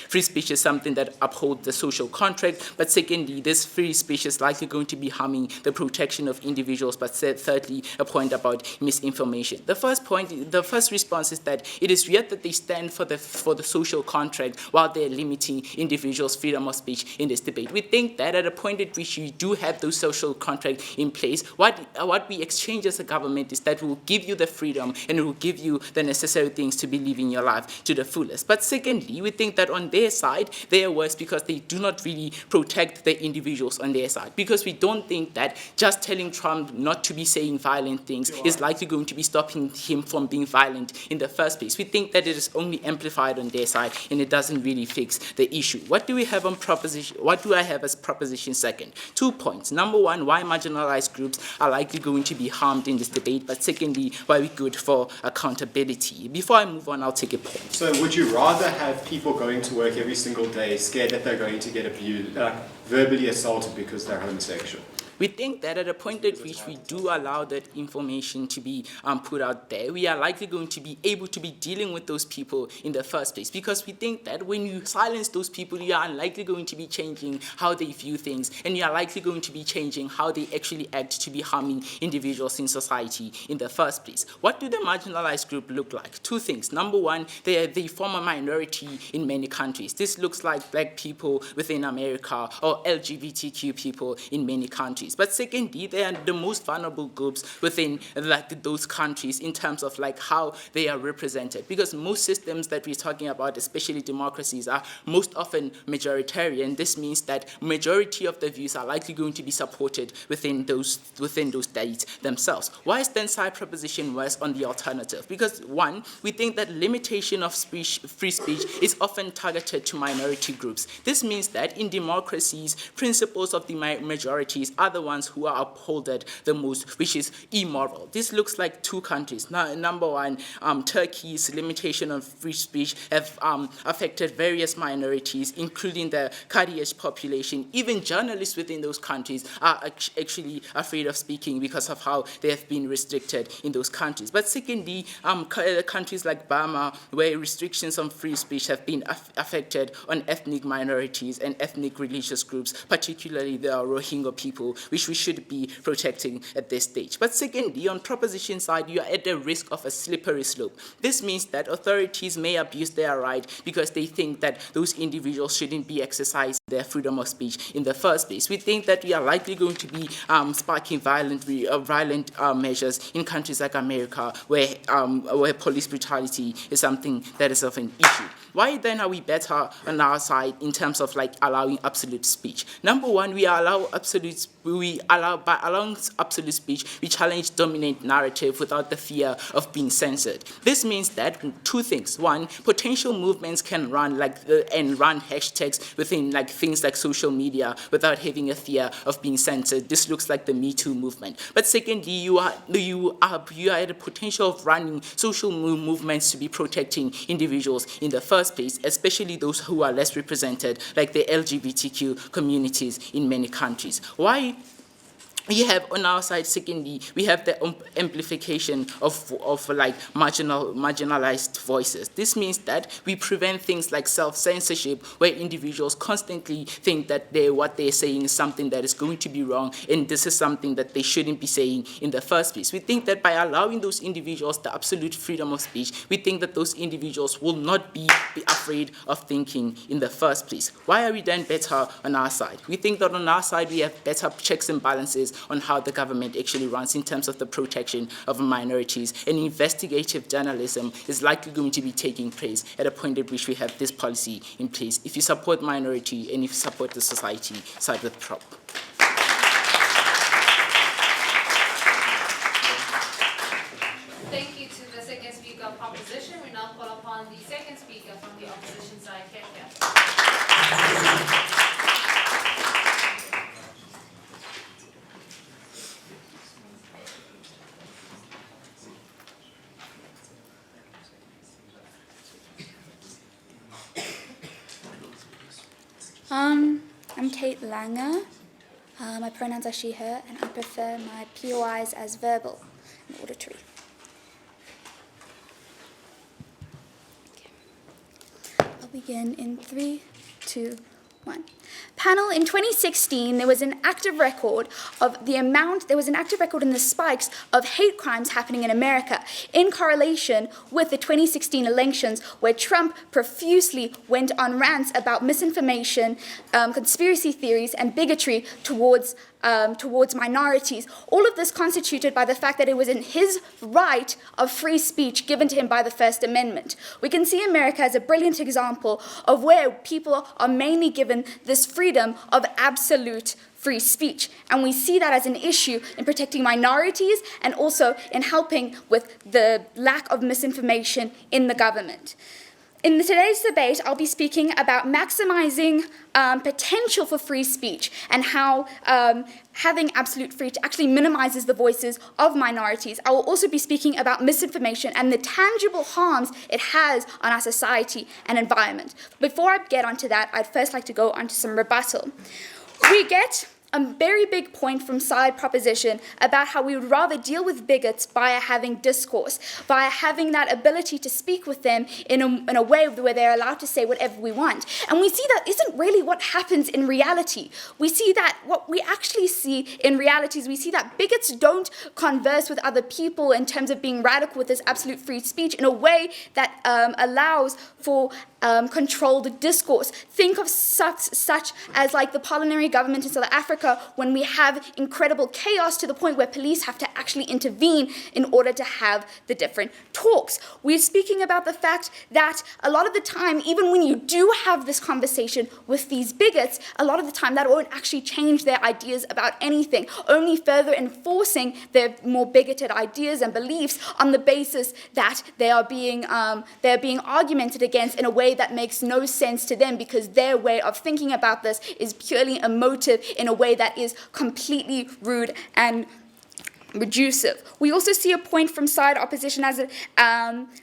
Speaker 6: free speech is something that upholds the social contract. But secondly, this free speech is likely going to be harming the protection of individuals. But thirdly, a point about misinformation. The first response is that it is weird that they stand for the social contract while they're limiting individuals' freedom of speech in this debate. We think that at a point at which you do have those social contracts in place, what we exchange as a government is that we will give you the freedom and it will give you the necessary things to be living your life to the fullest. But secondly, we think that on their side, they are worse because they do not really protect the individuals on their side, because we don't think that just telling Trump not to be saying violent things is likely going to be stopping him from being violent in the first place. We think that it is only amplified on their side and it doesn't really fix the issue. What do we have on proposition? What do I have as proposition second? 2 points. Number one, why marginalized groups are likely going to be harmed in this debate, but secondly, why we're good for accountability. Before I move on, I'll take a point.
Speaker 5: So would you rather have people going to work every single day scared that they're going to get abused, verbally assaulted because they're homosexual?
Speaker 6: We think that at a point at which we do allow that information to be put out there, we are likely going to be able to be dealing with those people in the first place, because we think that when you silence those people, you are unlikely going to be changing how they view things, and you are likely going to be changing how they actually act to be harming individuals in society in the first place. What do the marginalized group look like? 2 things. Number one, they form a minority in many countries. This looks like black people within America or LGBTQ people in many countries. countries. But secondly, they are the most vulnerable groups within like those countries in terms of like how they are represented. Because most systems that we're talking about, especially democracies, are most often majoritarian. This means that majority of the views are likely going to be supported within those states themselves. Why is then side proposition worse on the alternative? Because one, we think that limitation of free speech is often targeted to minority groups. This means that in democracies, principles of the majorities are the ones who are upholded the most, which is immoral. This looks like two countries. Now, number one, Turkey's limitation of free speech have affected various minorities, including the Kurdish population. Even journalists within those countries are actually afraid of speaking because of how they have been restricted in those countries. But secondly, countries like Burma, where restrictions on free speech have been affected on ethnic minorities and ethnic religious groups, particularly the Rohingya people, which we should be protecting at this stage. But secondly, on proposition side, you are at the risk of a slippery slope. This means that authorities may abuse their right because they think that those individuals shouldn't be exercising their freedom of speech in the first place. We think that we are likely going to be sparking violent measures in countries like America, where police brutality is something that is of an issue. Why then are we better on our side in terms of like allowing absolute speech? Number one, by allowing absolute speech, we challenge dominant narrative without the fear of being censored. This means that two things. One, potential movements can run run hashtags within like things like social media without having a fear of being censored. This looks like the Me Too movement. But secondly, you are at the potential of running social movements to be protecting individuals in the first place, especially those who are less represented, like the LGBTQ communities in many countries. Why? We have on our side, secondly, we have the amplification of like marginalized voices. This means that we prevent things like self-censorship, where individuals constantly think that what they're saying is something that is going to be wrong, and this is something that they shouldn't be saying in the first place. We think that by allowing those individuals the absolute freedom of speech, we think that those individuals will not be afraid of thinking in the first place. Why are we then better on our side? We think that on our side, we have better checks and balances on how the government actually runs in terms of the protection of minorities, and investigative journalism is likely going to be taking place at a point at which we have this policy in place. If you support minority and if you support the society, side with prop.
Speaker 3: Thank you to the second speaker of opposition. We now call upon the second speaker from the opposition side, Kefka.
Speaker 7: I'm Kate Langer. My pronouns are she, her, and I prefer my POIs as verbal and auditory. Okay. I'll begin in 3, 2, 1. Panel, in 2016, there was an active record in the spikes of hate crimes happening in America in correlation with the 2016 elections, where Trump profusely went on rants about misinformation, conspiracy theories, and bigotry towards minorities. All of this constituted by the fact that it was in his right of free speech given to him by the First Amendment. We can see America as a brilliant example of where people are mainly given this freedom of absolute free speech. And we see that as an issue in protecting minorities and also in helping with the lack of misinformation in the government. In today's debate, I'll be speaking about maximizing potential for free speech and how having absolute free speech actually minimizes the voices of minorities. I will also be speaking about misinformation and the tangible harms it has on our society and environment. Before I get onto that, I'd first like to go onto some rebuttal. We get a very big point from side proposition about how we would rather deal with bigots via having discourse, via having that ability to speak with them in a way where they're allowed to say whatever we want. And we see that isn't really what happens in reality. We see that what we actually see in reality is we see that bigots don't converse with other people in terms of being radical with this absolute free speech in a way that allows for controlled discourse. Think of such as like the parliamentary government in South Africa, Africa when we have incredible chaos to the point where police have to actually intervene in order to have the different talks. We're speaking about the fact that a lot of the time, even when you do have this conversation with these bigots, a lot of the time that won't actually change their ideas about anything, only further enforcing their more bigoted ideas and beliefs on the basis that they're being argumented against in a way that makes no sense to them, because their way of thinking about this is purely emotive in a way that is completely rude and reducive. We also see a point from side opposition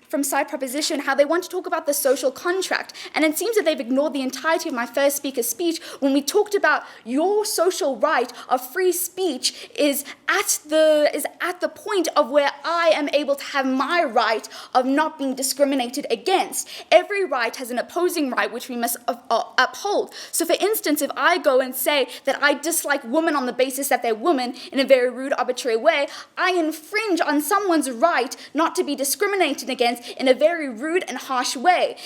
Speaker 7: from side proposition, how they want to talk about the social contract, and it seems that they've ignored the entirety of my first speaker's speech when we talked about your social right of free speech is at the point of where I am able to have my right of not being discriminated against. Every right has an opposing right which we must uphold. So for instance, if I go and say that I dislike women on the basis that they're women in a very rude, arbitrary way, I infringe on someone's right not to be discriminated against in a very rude and harsh way.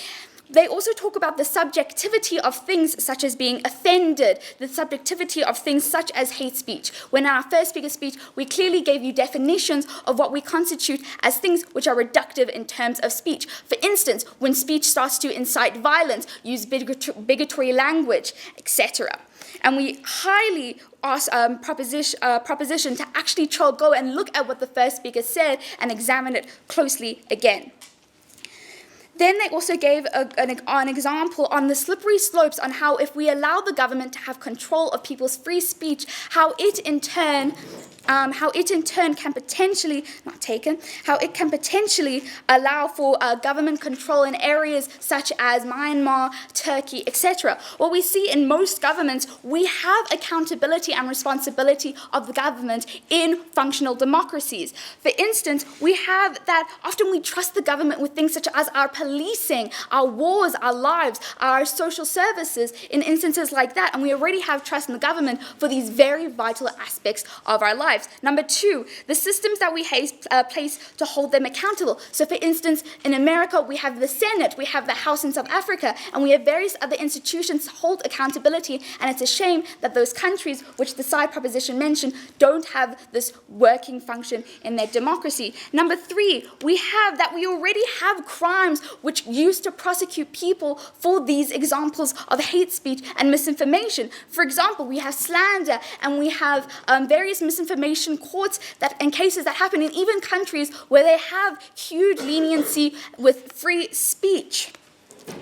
Speaker 7: They also talk about the subjectivity of things such as being offended, the subjectivity of things such as hate speech. When in our first speaker speech, we clearly gave you definitions of what we constitute as things which are reductive in terms of speech. For instance, when speech starts to incite violence, use bigotry language, etc. And we highly ask proposition to actually go and look at what the first speaker said and examine it closely again. Then they also gave an example on the slippery slopes on how if we allow the government to have control of people's free speech, how it in turn can potentially allow for government control in areas such as Myanmar, Turkey, etc. What we see in most governments, we have accountability and responsibility of the government in functional democracies. For instance, we have that often we trust the government with things such as our policing, our wars, our lives, our social services, in instances like that, and we already have trust in the government for these very vital aspects of our lives. Number two, the systems that we place to hold them accountable. So for instance, in America, we have the Senate, we have the House in South Africa, and we have various other institutions to hold accountability, and it's a shame that those countries, which the side proposition mentioned, don't have this working function in their democracy. Number three, we already have crimes which used to prosecute people for these examples of hate speech and misinformation. For example, we have slander, and we have various misinformation courts that in cases that happen in even countries where they have huge leniency with free speech.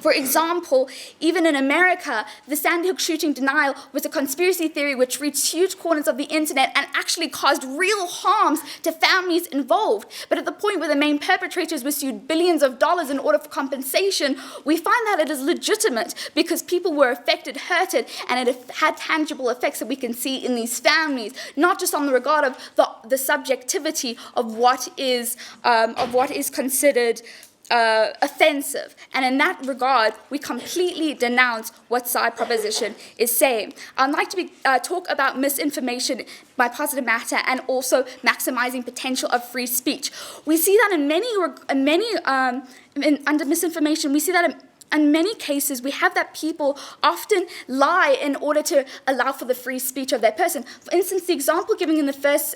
Speaker 7: For example, even in America, the Sandy Hook shooting denial was a conspiracy theory which reached huge corners of the internet and actually caused real harms to families involved. But at the point where the main perpetrators were sued billions of dollars in order for compensation, we find that it is legitimate because people were affected, hurted, and it had tangible effects that we can see in these families, not just on the regard of the subjectivity of what is considered offensive. And in that regard, we completely denounce what side proposition is saying. I'd like to talk about misinformation by positive matter and also maximizing potential of free speech. We see that under misinformation, we see that in many cases, we have that people often lie in order to allow for the free speech of their person. For instance, the example given in the first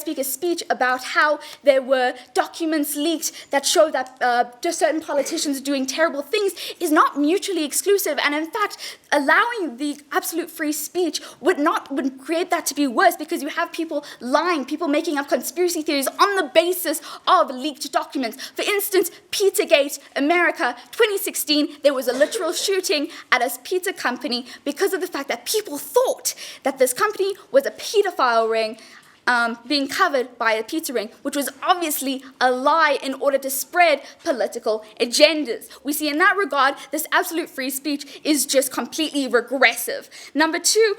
Speaker 7: speaker's speech about how there were documents leaked that show that certain politicians doing terrible things is not mutually exclusive, and in fact, allowing the absolute free speech would create that to be worse, because you have people lying, people making up conspiracy theories on the basis of leaked documents. For instance, Pizzagate, America, 2016, there was a literal shooting at a pizza company because of the fact that people thought that this company was a pedophile ring being covered by a pizza ring, which was obviously a lie in order to spread political agendas. We see in that regard, this absolute free speech is just completely regressive. Number two,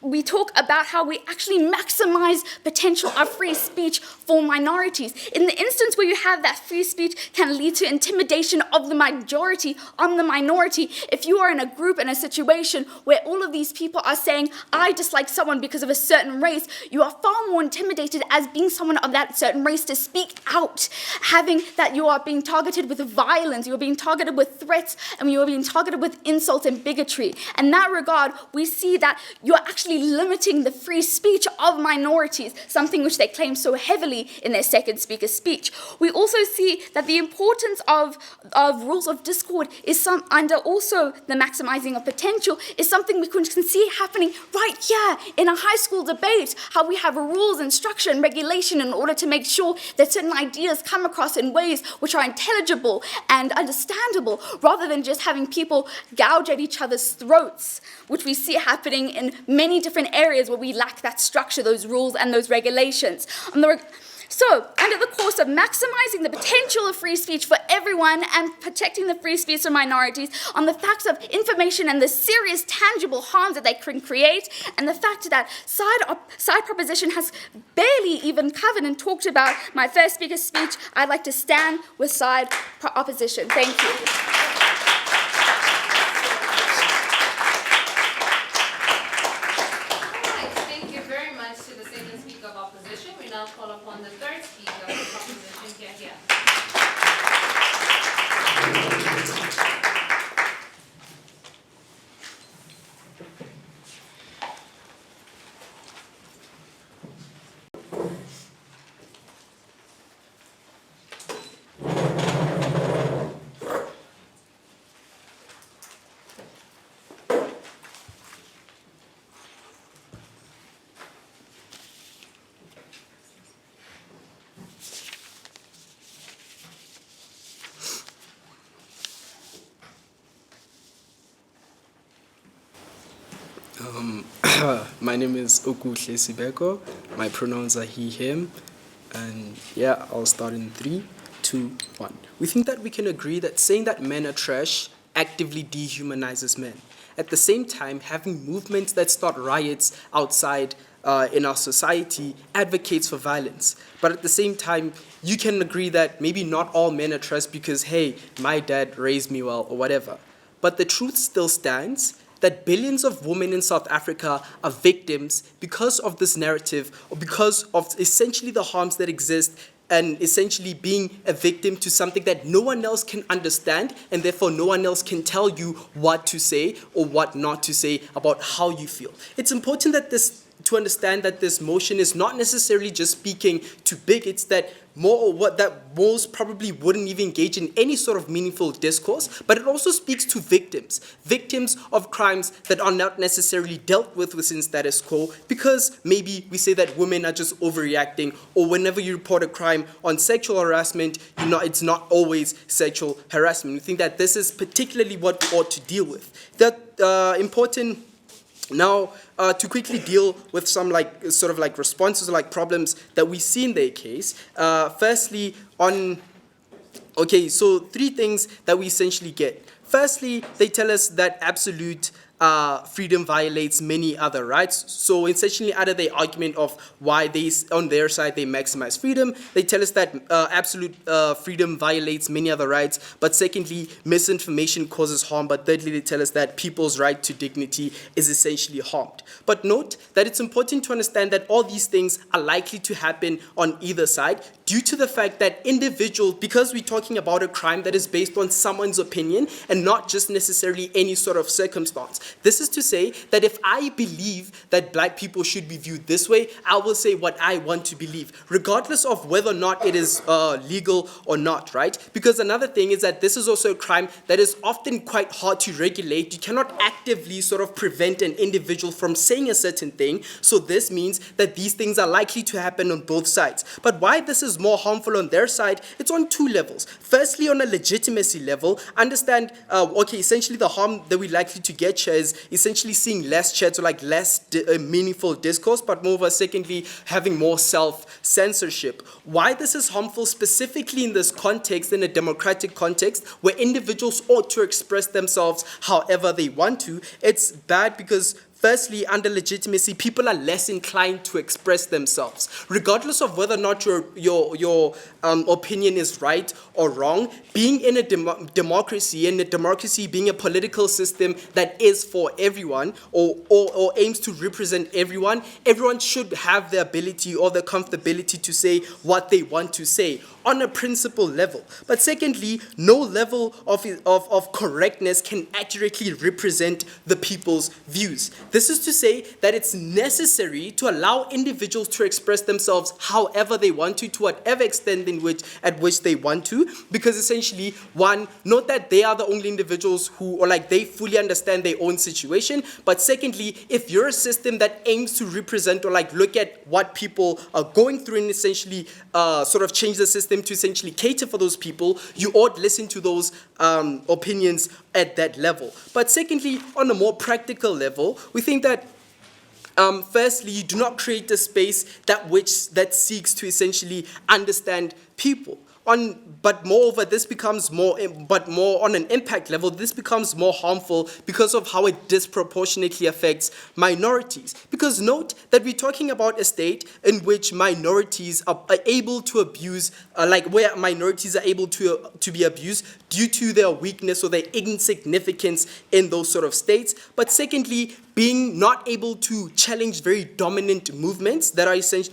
Speaker 7: we talk about how we actually maximize potential of free speech for minorities. In the instance where you have that free speech can lead to intimidation of the majority on the minority, if you are in a group, in a situation where all of these people are saying, I dislike someone because of a certain race, you are far more intimidated as being someone of that certain race to speak out, having that you are being targeted with violence, you are being targeted with threats, and you are being targeted with insult and bigotry. In that regard, we see that you are actually essentially limiting the free speech of minorities, something which they claim so heavily in their second speaker speech. We also see that the importance of rules of discord is under also the maximizing of potential is something we can see happening right here in a high school debate, how we have rules and structure and regulation in order to make sure that certain ideas come across in ways which are intelligible and understandable, rather than just having people gouge at each other's throats, which we see happening in many different areas where we lack that structure, those rules and those regulations. So, under the course of maximizing the potential of free speech for everyone and protecting the free speech of minorities, on the facts of information and the serious tangible harms that they can create, and the fact that side proposition has barely even covered and talked about my first speaker's speech, I'd like to stand with side opposition. Thank you.
Speaker 3: Now call upon the third speaker of the proposition here.
Speaker 8: My name is Okuhle Sibeko. My pronouns are he, him. And yeah, I'll start in 3, 2, 1. We think that we can agree that saying that men are trash actively dehumanizes men. At the same time, having movements that start riots outside in our society advocates for violence. But at the same time, you can agree that maybe not all men are trash because, hey, my dad raised me well or whatever. But the truth still stands that billions of women in South Africa are victims because of this narrative, or because of essentially the harms that exist, and essentially being a victim to something that no one else can understand, and therefore no one else can tell you what to say or what not to say about how you feel. It's important that to understand that this motion is not necessarily just speaking to bigots that most probably wouldn't even engage in any sort of meaningful discourse, but it also speaks to victims of crimes that are not necessarily dealt with within status quo, because maybe we say that women are just overreacting, or whenever you report a crime on sexual harassment, it's not always sexual harassment. We think that this is particularly what we ought to deal with. That important. Now, to quickly deal with some responses or problems that we see in their case. Firstly, so 3 things that we essentially get. Firstly, they tell us that absolute freedom violates many other rights. So essentially, out of the argument of why on their side they maximize freedom, they tell us that absolute freedom violates many other rights. But secondly, misinformation causes harm. But thirdly, they tell us that people's right to dignity is essentially harmed. But note that it's important to understand that all these things are likely to happen on either side due to the fact that individuals, because we're talking about a crime that is based on someone's opinion and not just necessarily any sort of circumstance. This is to say that if I believe that black people should be viewed this way, I will say what I want to believe, regardless of whether or not it is legal or not, right? Because another thing is that this is also a crime that is often quite hard to regulate. You cannot actively sort of prevent an individual from saying a certain thing. So this means that these things are likely to happen on both sides. But why this is more harmful on their side, it's on 2 levels. Firstly, on a legitimacy level, understand, essentially the harm that we're likely to get here is essentially seeing less chats or less meaningful discourse, but moreover, secondly, having more self-censorship. Why this is harmful specifically in this context, in a democratic context, where individuals ought to express themselves however they want to, it's bad because firstly, under legitimacy, people are less inclined to express themselves. Regardless of whether or not your opinion is right or wrong, being in a democracy, and a democracy being a political system that is for everyone or aims to represent everyone should have the ability or the comfortability to say what they want to say on a principle level. But secondly, no level of correctness can accurately represent the people's views. This is to say that it's necessary to allow individuals to express themselves however they want to whatever extent at which they want to, because essentially, one, note that they are the only individuals who, or like they fully understand their own situation, but secondly, if you're a system that aims to represent or like look at what people are going through and essentially sort of change the system to essentially cater for those people, you ought listen to those opinions at that level. But secondly, on a more practical level, we think that firstly, you do not create a space that seeks to essentially understand people. But moreover, this becomes more on an impact level, this becomes more harmful because of how it disproportionately affects minorities. Because note that we're talking about a state in which minorities are able to abuse, where minorities are able to be abused due to their weakness or their insignificance in those sort of states. But secondly, being not able to challenge very dominant movements that are essential,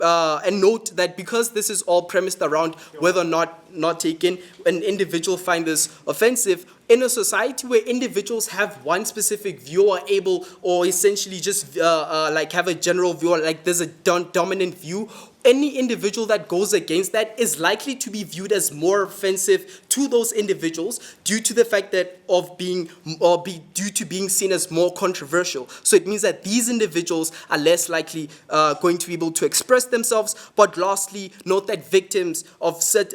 Speaker 8: and note that because this is all premised around whether or not taken, an individual find this offensive, in a society where individuals have one specific view or able, or essentially just have a general view, or like there's a dominant view, any individual that goes against that is likely to be viewed as more offensive to those individuals due to the fact that due to being seen as more controversial. So it means that these individuals are less likely going to be able to express themselves. But lastly, note that victims of certain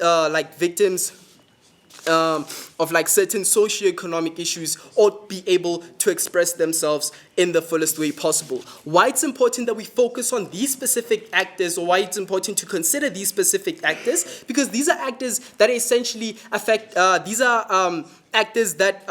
Speaker 8: socioeconomic issues ought be able to express themselves in the fullest way possible. Why it's important that we focus on these specific actors, or why it's important to consider these specific actors, because these are actors that essentially affect, actors that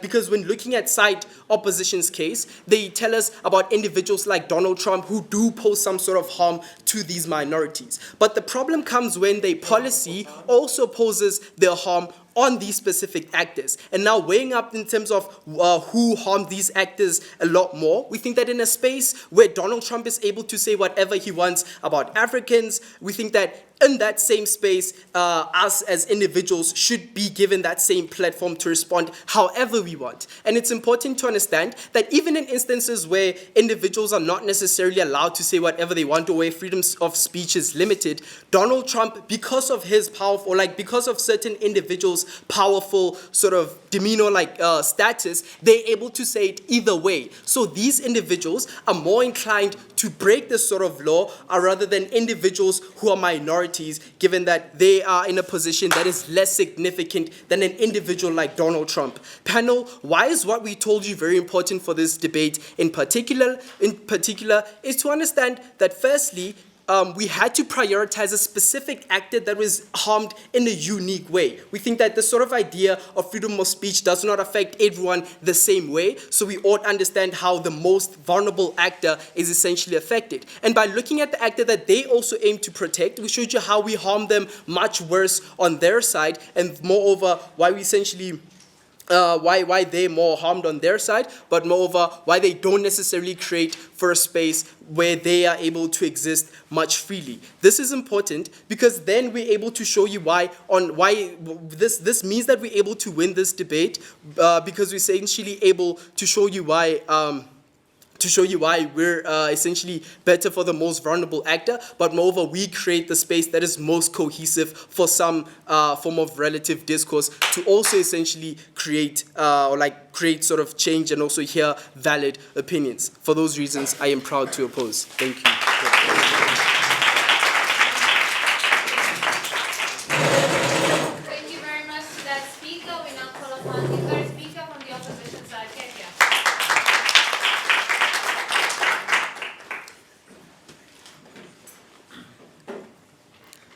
Speaker 8: because when looking at side opposition's case, they tell us about individuals like Donald Trump who do pose some sort of harm to these minorities. But the problem comes when their policy also poses their harm on these specific actors. And now weighing up in terms of who harmed these actors a lot more, we think that in a space where Donald Trump is able to say whatever he wants about Africans, we think that in that same space, us as individuals should be given that same platform to respond however we want. And it's important to understand that even in instances where individuals are not necessarily allowed to say whatever they want or where freedom of speech is limited, Donald Trump, because of his powerful, because of certain individuals' powerful sort of demeanor, status, they're able to say it either way. So these individuals are more inclined to break this sort of law rather than individuals who are minorities, given that they are in a position that is less significant than an individual like Donald Trump. Panel, why is what we told you very important for this debate in particular is to understand that firstly, we had to prioritize a specific actor that was harmed in a unique way. We think that this sort of idea of freedom of speech does not affect everyone the same way, so we ought to understand how the most vulnerable actor is essentially affected. And by looking at the actor that they also aim to protect, we showed you how we harm them much worse on their side, and moreover, why we essentially why they're more harmed on their side, but moreover, why they don't necessarily create for a space where they are able to exist much freely. This is important because then we're able to show you why this means that we're able to win this debate because we're essentially able to show you why we're essentially better for the most vulnerable actor, but moreover, we create the space that is most cohesive for some form of relative discourse to also essentially create sort of change and also hear valid opinions. For those reasons, I am proud to oppose. Thank you.
Speaker 3: Thank you very much to that speaker. We now call upon the third speaker from the opposition side. Kekia.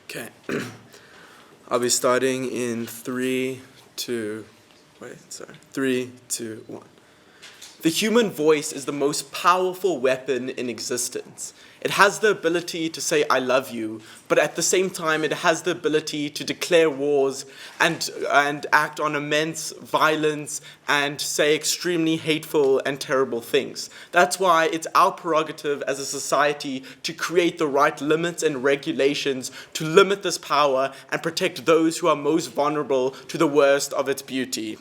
Speaker 9: Okay, I'll be starting in 3, 2, 1. The human voice is the most powerful weapon in existence. It has the ability to say, I love you, but at the same time, it has the ability to declare wars and act on immense violence and say extremely hateful and terrible things. That's why it's our prerogative as a society to create the right limits and regulations to limit this power and protect those who are most vulnerable to the worst of its beauty.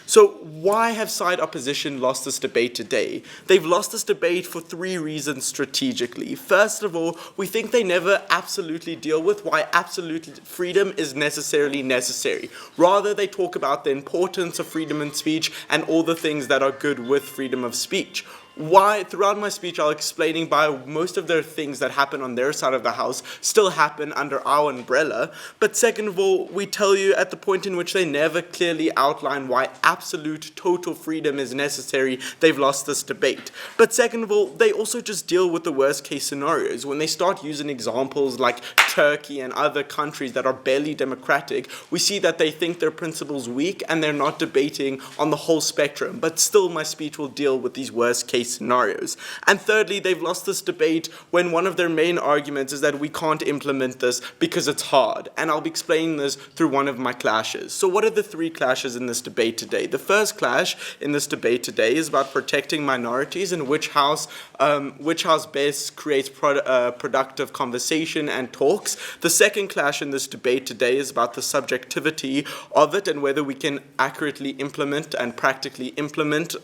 Speaker 9: So why have side opposition lost this debate today? They've lost this debate for 3 reasons strategically. First of all, we think they never absolutely deal with why absolute freedom is necessarily necessary. Rather, they talk about the importance of freedom of speech and all the things that are good with freedom of speech. Why, throughout my speech, I'll explaining by most of the things that happen on their side of the house still happen under our umbrella. But second of all, we tell you at the point in which they never clearly outline why absolute total freedom is necessary, they've lost this debate. But second of all, they also just deal with the worst case scenarios. When they start using examples like Turkey and other countries that are barely democratic, we see that they think their principles weak and they're not debating on the whole spectrum. But still, my speech will deal with these worst case scenarios. And thirdly, they've lost this debate when one of their main arguments is that we can't implement this because it's hard. And I'll be explaining this through one of my clashes. So what are the 3 clashes in this debate today? The first clash in this debate today is about protecting minorities and which house best creates productive conversation and talks. The second clash in this debate today is about the subjectivity of it and whether we can accurately implement and practically implement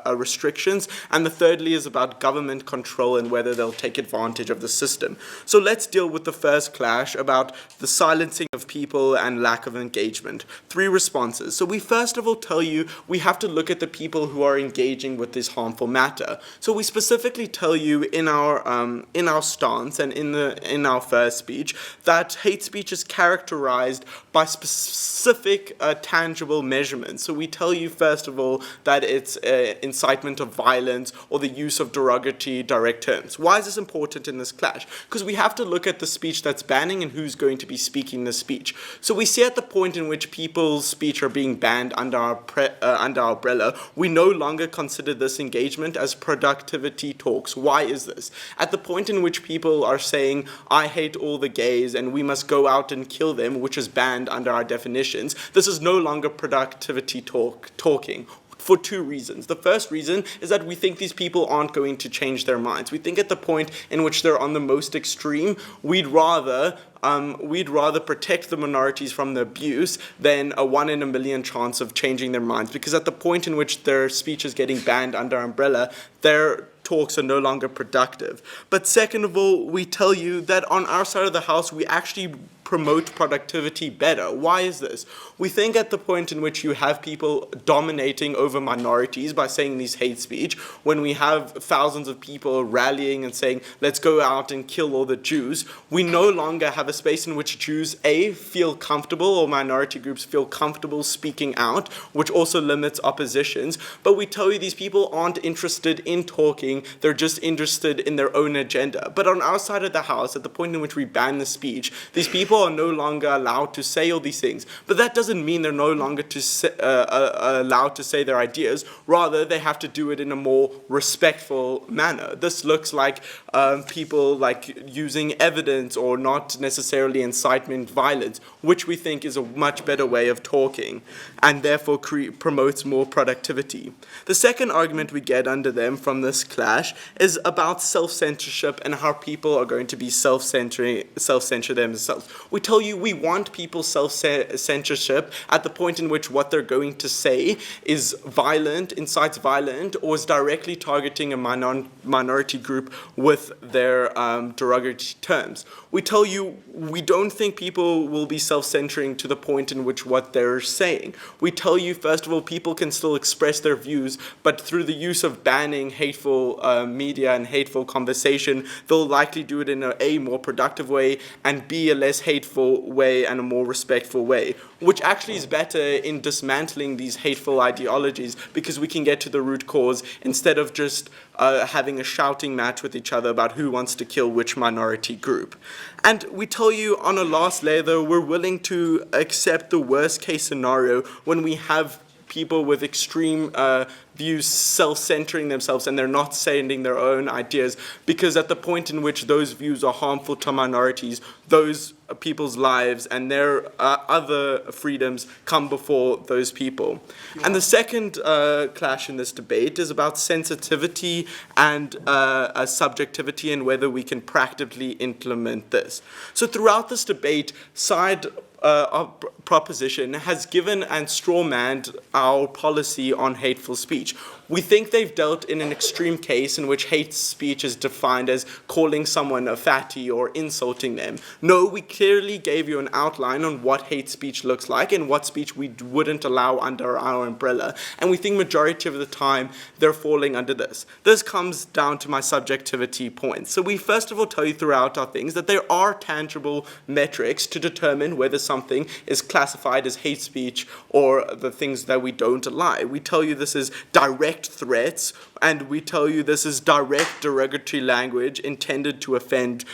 Speaker 9: restrictions. And the thirdly is about government control and whether they'll take advantage of the system. So let's deal with the first clash about the silencing of people and lack of engagement. 3 responses. So we first of all tell you we have to look at the people who are engaging with this harmful matter. So we specifically tell you in our stance and in our first speech that hate speech is characterized by specific tangible measurements. So we tell you first of all that it's incitement of violence or the use of derogatory direct terms. Why is this important in this clash? Because we have to look at the speech that's banning and who's going to be speaking the speech. So we see at the point in which people's speech are being banned under our umbrella, we no longer consider this engagement as productivity talks. Why is this? At the point in which people are saying, I hate all the gays and we must go out and kill them, which is banned under our definitions, this is no longer productivity talking. For 2 reasons. The first reason is that we think these people aren't going to change their minds. We think at the point in which they're on the most extreme, we'd rather protect the minorities from the abuse than a 1 in a million chance of changing their minds. Because at the point in which their speech is getting banned under umbrella, their talks are no longer productive. But second of all, we tell you that on our side of the house, we actually promote productivity better. Why is this? We think at the point in which you have people dominating over minorities by saying these hate speech, when we have thousands of people rallying and saying, let's go out and kill all the Jews, we no longer have a space in which Jews, A, feel comfortable, or minority groups feel comfortable speaking out, which also limits oppositions. But we tell you these people aren't interested in talking, they're just interested in their own agenda. But on our side of the house, at the point in which we ban the speech, these people are no longer allowed to say all these things. But that doesn't mean they're no longer allowed to say their ideas. Rather, they have to do it in a more respectful manner. This looks like people like using evidence or not necessarily incitement violence, which we think is a much better way of talking and therefore promotes more productivity. The second argument we get under them from this clash is about self-censorship and how people are going to be self-censor themselves. We tell you we want people's self-censorship at the point in which what they're going to say is violent, incites violence, or is directly targeting a minority group with their derogatory terms. We tell you we don't think people will be self-censoring to the point in which what they're saying. We tell you, first of all, people can still express their views, but through the use of banning hateful media and hateful conversation, they'll likely do it in a more productive way, and B, a less hateful way and a more respectful way, which actually is better in dismantling these hateful ideologies because we can get to the root cause instead of just having a shouting match with each other about who wants to kill which minority group. And we tell you on a last layer, though, we're willing to accept the worst case scenario when we have people with extreme views self-centering themselves and they're not sending their own ideas, because at the point in which those views are harmful to minorities, those people's lives and their other freedoms come before those people. And the second clash in this debate is about sensitivity and subjectivity and whether we can practically implement this. So throughout this debate, side proposition has given and strawmanned our policy on hateful speech. We think they've dealt in an extreme case in which hate speech is defined as calling someone a fatty or insulting them. No, we clearly gave you an outline on what hate speech looks like and what speech we wouldn't allow under our umbrella. And we think majority of the time they're falling under this. This comes down to my subjectivity point. So we first of all tell you throughout our things that there are tangible metrics to determine whether something is classified as hate speech or the things that we don't allow. We tell you this is direct threats, and we tell you this is direct derogatory language intended to offend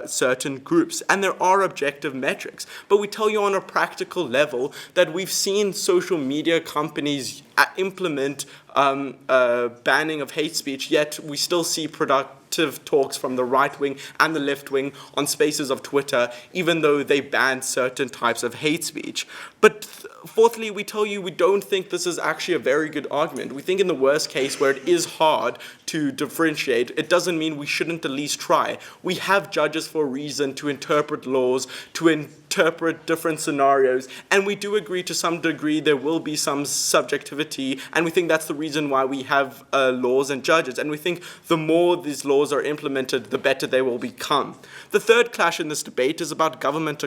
Speaker 9: certain groups. And there are objective metrics. But we tell you on a practical level that we've seen social media companies implement banning of hate speech, yet we still see productive talks from the right wing and the left wing on spaces of Twitter, even though they ban certain types of hate speech. But fourthly, we tell you we don't think this is actually a very good argument. We think in the worst case where it is hard to differentiate, it doesn't mean we shouldn't at least try. We have judges for a reason to interpret laws, to interpret different scenarios, and we do agree to some degree there will be some subjectivity, and we think that's the reason why we have laws and judges, and we think the more these laws are implemented, the better they will become. The third clash in this debate is about government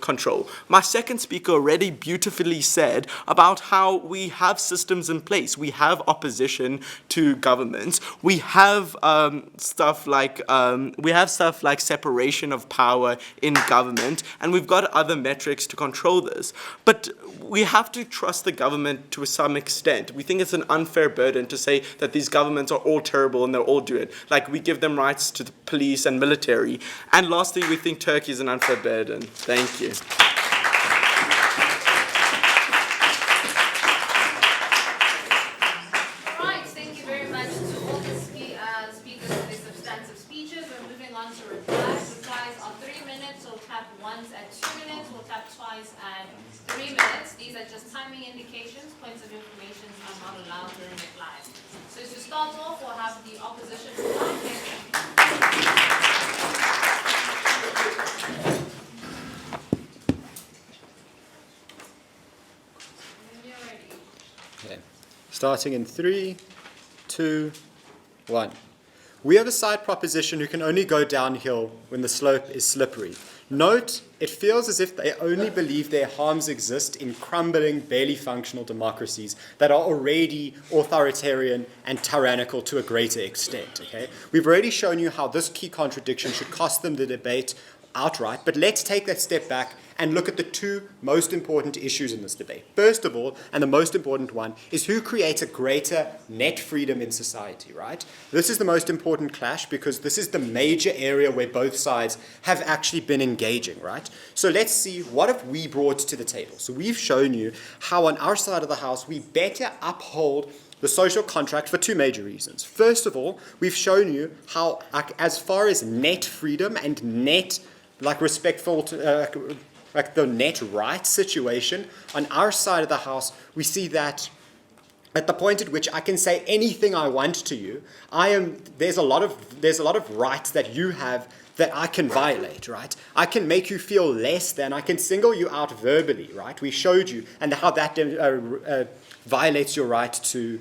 Speaker 9: control. My second speaker already beautifully said about how we have systems in place. We have opposition to governments. We have stuff like separation of power in government, and we've got other metrics to control this. But we have to trust the government to some extent. We think it's an unfair burden to say that these governments are all terrible and they're all doing it. Like, we give them rights to the police and military. And lastly, we think Turkey is an unfair burden. Thank you.
Speaker 3: All right, thank you very much to all the speakers for their substantive speeches. We're moving on to replies. Replies are 3 minutes. We'll tap once at 2 minutes. We'll tap twice at 3 minutes. These are just timing indications. Points of information are not allowed during replies. So to start off, we'll have the opposition reply. When you're ready.
Speaker 5: Okay. Starting in 3, 2, 1. We have a side proposition who can only go downhill when the slope is slippery. Note, it feels as if they only believe their harms exist in crumbling, barely functional democracies that are already authoritarian and tyrannical to a greater extent. Okay? We've already shown you how this key contradiction should cost them the debate outright, but let's take that step back and look at the two most important issues in this debate. First of all, and the most important one, is who creates a greater net freedom in society, right? This is the most important clash because this is the major area where both sides have actually been engaging, right? So let's see, what have we brought to the table? So we've shown you how on our side of the house we better uphold the social contract for two major reasons. First of all, we've shown you how, as far as net freedom and net, respectful to, the net rights situation, on our side of the house, we see that at the point at which I can say anything I want to you, there's a lot of rights that you have that I can violate, right? I can make you feel less than, I can single you out verbally, right? We showed you and how that violates your right to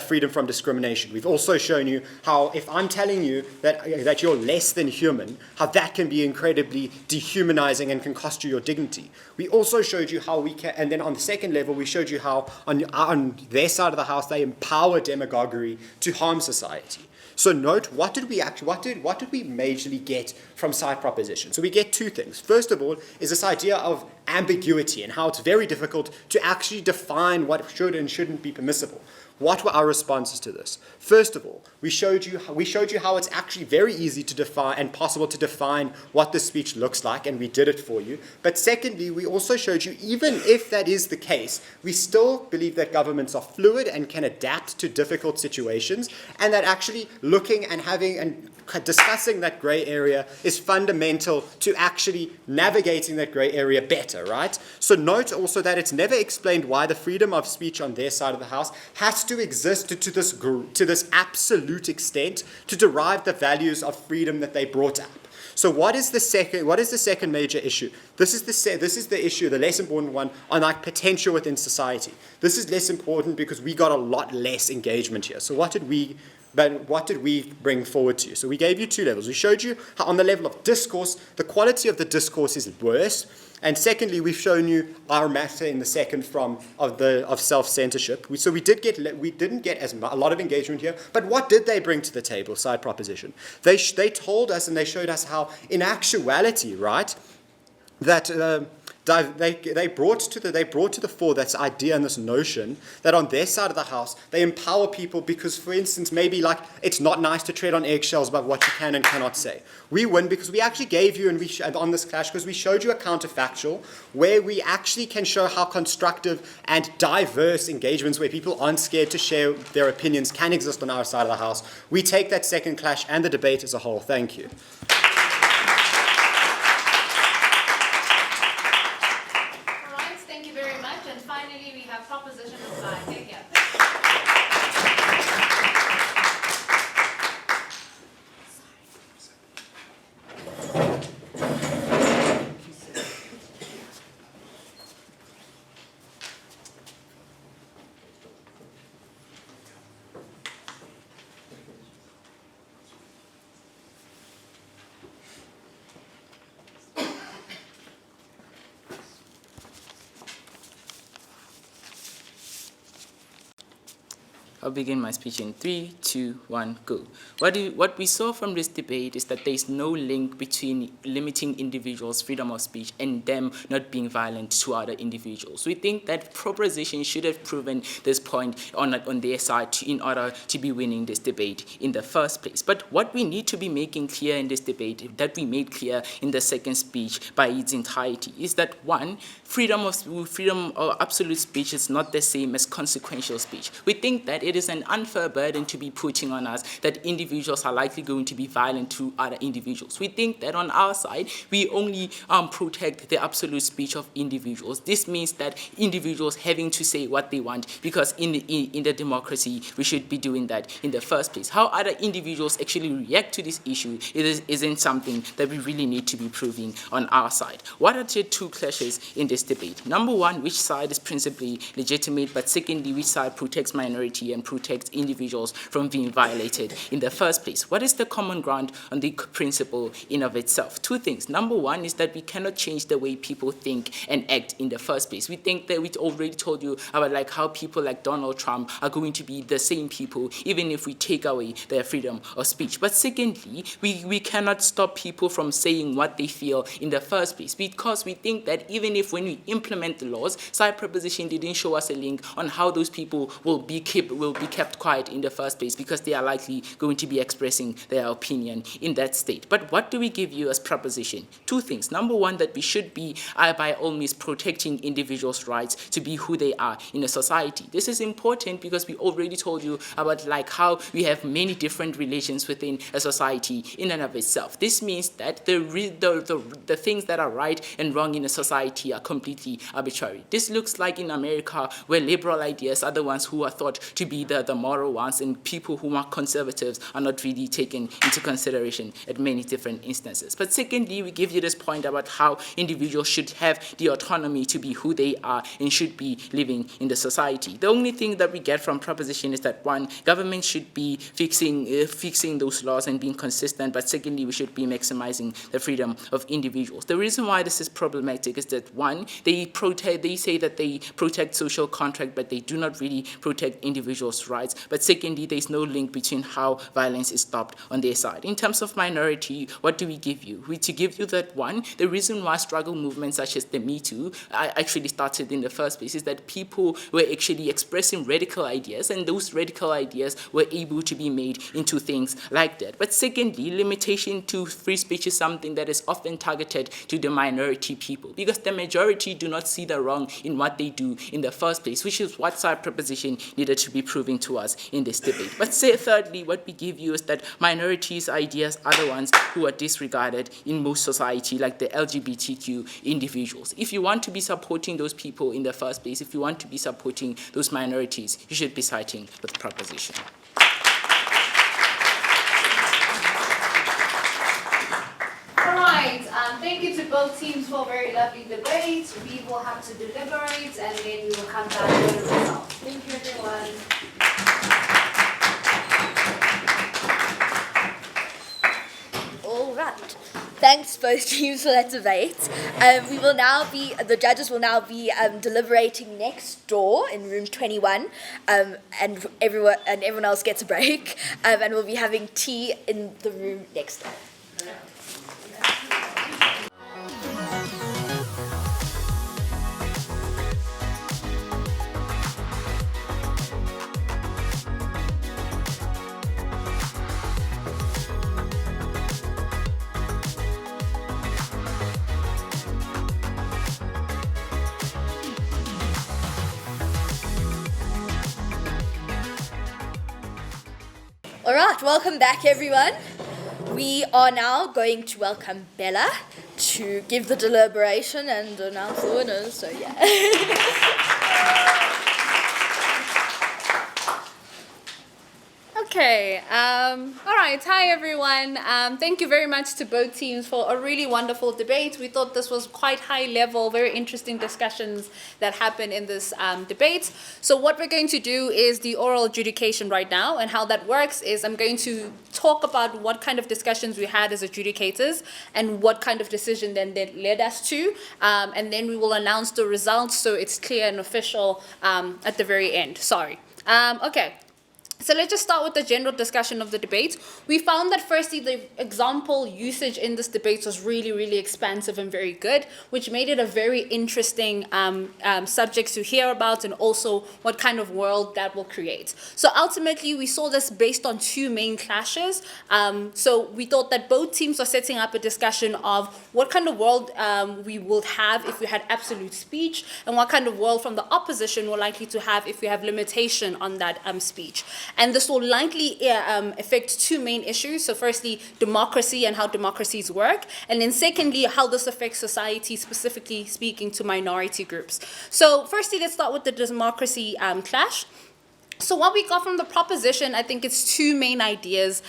Speaker 5: freedom from discrimination. We've also shown you how if I'm telling you that you're less than human, how that can be incredibly dehumanizing and can cost you your dignity. We also showed you how we can, and then on the second level, we showed you how on their side of the house, they empower demagoguery to harm society. So note, what did we majorly get from side proposition? So we get two things. First of all is this idea of ambiguity and how it's very difficult to actually define what should and shouldn't be permissible. what were our responses to this? First of all, we showed you how it's actually very easy to define and possible to define what the speech looks like, and we did it for you. But secondly, we also showed you, even if that is the case, we still believe that governments are fluid and can adapt to difficult situations, and that actually looking and having and discussing that grey area is fundamental to actually navigating that grey area better, right? So note also that it's never explained why the freedom of speech on their side of the house has to exist to this absolute extent to derive the values of freedom that they brought up. So what is the second major issue? This is the issue, the less important one, on like potential within society. This is less important because we got a lot less engagement here. So what did we bring forward to you? So we gave you two levels. We showed you how on the level of discourse, the quality of the discourse is worse. And secondly, we've shown you our matter in the second of self-censorship. So we didn't get a lot of engagement here. But what did they bring to the table? Side proposition. They told us and they showed us how, in actuality, right, that they brought to the fore this idea and this notion that on their side of the house they empower people because, for instance, maybe like it's not nice to tread on eggshells about what you can and cannot say. We win because we actually gave you on this clash because we showed you a counterfactual where we actually can show how constructive and diverse engagements where people aren't scared to share their opinions can exist on our side of the house. We take that second clash and the debate as a whole. Thank you.
Speaker 3: Proposition of 5. Take care.
Speaker 6: I'll begin my speech in 3, 2, 1, go. What we saw from this debate is that there is no link between limiting individuals' freedom of speech and them not being violent to other individuals. We think that proposition should have proven this point on their side in order to be winning this debate in the first place. But what we need to be making clear in this debate, that we made clear in the second speech by its entirety, is that one, freedom or absolute speech is not the same as consequential speech. We think that it is an unfair burden to be putting on us that individuals are likely going to be violent to other individuals. We think that on our side, we only protect the absolute speech of individuals. This means that individuals having to say what they want, because in the democracy, we should be doing that in the first place. How other individuals actually react to this issue isn't something that we really need to be proving on our side. What are the two clashes in this debate? Number one, which side is principally legitimate, but secondly, which side protects minority and protects individuals from being violated in the first place? What is the common ground on the principle in of itself? Two things. Number one is that we cannot change the way people think and act in the first place. We think that we already told you about like how people like Donald Trump are going to be the same people even if we take away their freedom of speech. But secondly, we cannot stop people from saying what they feel in the first place, because we think that even if when we implement the laws, side proposition didn't show us a link on how those people will be kept quiet in the first place, because they are likely going to be expressing their opinion in that state. But what do we give you as proposition? Two things. Number one, that we should be, by all means, protecting individuals' rights to be who they are in a society. This is important because we already told you about like how we have many different religions within a society in and of itself. This means that the things that are right and wrong in a society are completely arbitrary. This looks like in America, where liberal ideas are the ones who are thought to be the moral ones, and people who are conservatives are not really taken into consideration at many different instances. But secondly, we give you this point about how individuals should have the autonomy to be who they are and should be living in the society. The only thing that we get from proposition is that one, government should be fixing those laws and being consistent, but secondly, we should be maximizing the freedom of individuals. The reason why this is problematic is that one, they say that they protect social contract, but they do not really protect individuals' those rights. But secondly, there's no link between how violence is stopped on their side. In terms of minority, what do we give you? To give you that one, the reason why struggle movements such as the Me Too actually started in the first place is that people were actually expressing radical ideas, and those radical ideas were able to be made into things like that. But secondly, limitation to free speech is something that is often targeted to the minority people, because the majority do not see the wrong in what they do in the first place, which is what side proposition needed to be proven to us in this debate. But thirdly, what we give you is that minorities' ideas are the ones who are disregarded in most society, like the LGBTQ individuals. If you want to be supporting those people in the first place, if you want to be supporting those minorities, you should be siding with the proposition.
Speaker 3: Alright, thank you to both teams for a very lovely debate. We will have to deliberate and then we will come back with the results. Thank you everyone.
Speaker 1: All right. Thanks both teams for that debate. The judges will now be deliberating next door in room 21, and everyone else gets a break, and we'll be having tea in the room next door. All right, welcome back everyone. We are now going to welcome Bella to give the deliberation and announce the winners, so yeah.
Speaker 10: Okay, all right, hi everyone. Thank you very much to both teams for a really wonderful debate. We thought this was quite high level, very interesting discussions that happened in this debate. So what we're going to do is the oral adjudication right now, and how that works is I'm going to talk about what kind of discussions we had as adjudicators and what kind of decision then that led us to, and then we will announce the results so it's clear and official at the very end. Sorry. Okay. So let's just start with the general discussion of the debate. We found that firstly, the example usage in this debate was really, really expansive and very good, which made it a very interesting subject to hear about, and also what kind of world that will create. So ultimately, we saw this based on two main clashes. So we thought that both teams are setting up a discussion of what kind of world we would have if we had absolute speech, and what kind of world from the opposition we're likely to have if we have limitation on that speech. And this will likely affect two main issues. So firstly, democracy and how democracies work. And then secondly, how this affects society, specifically speaking to minority groups. So firstly, let's start with the democracy clash. So what we got from the proposition, I think it's two main ideas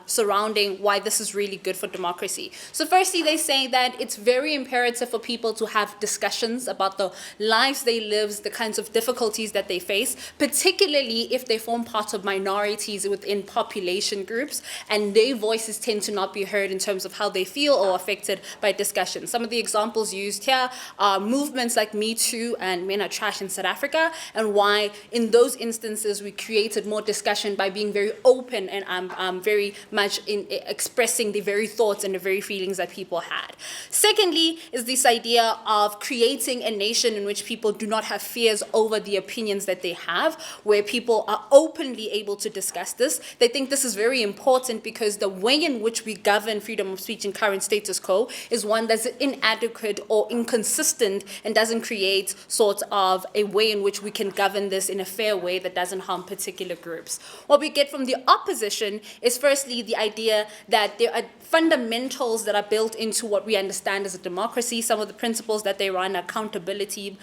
Speaker 10: surrounding why this is really good for democracy. So firstly, they say that it's very imperative for people to have discussions about the lives they live, the kinds of difficulties that they face, particularly if they form part of minorities within population groups, and their voices tend to not be heard in terms of how they feel or affected by discussion. Some of the examples used here are movements like Me Too and Men Are Trash in South Africa, and why in those instances we created more discussion by being very open and very much in expressing the very thoughts and the very feelings that people had. Secondly is this idea of creating a nation in which people do not have fears over the opinions that they have, where people are openly able to discuss this. They think this is very important because the way in which we govern freedom of speech in current status quo is one that's inadequate or inconsistent and doesn't create sort of a way in which we can govern this in a fair way that doesn't harm particular groups. What we get from the opposition is firstly the idea that there are fundamentals that are built into what we understand as a democracy. Some of the principles that they run: accountability,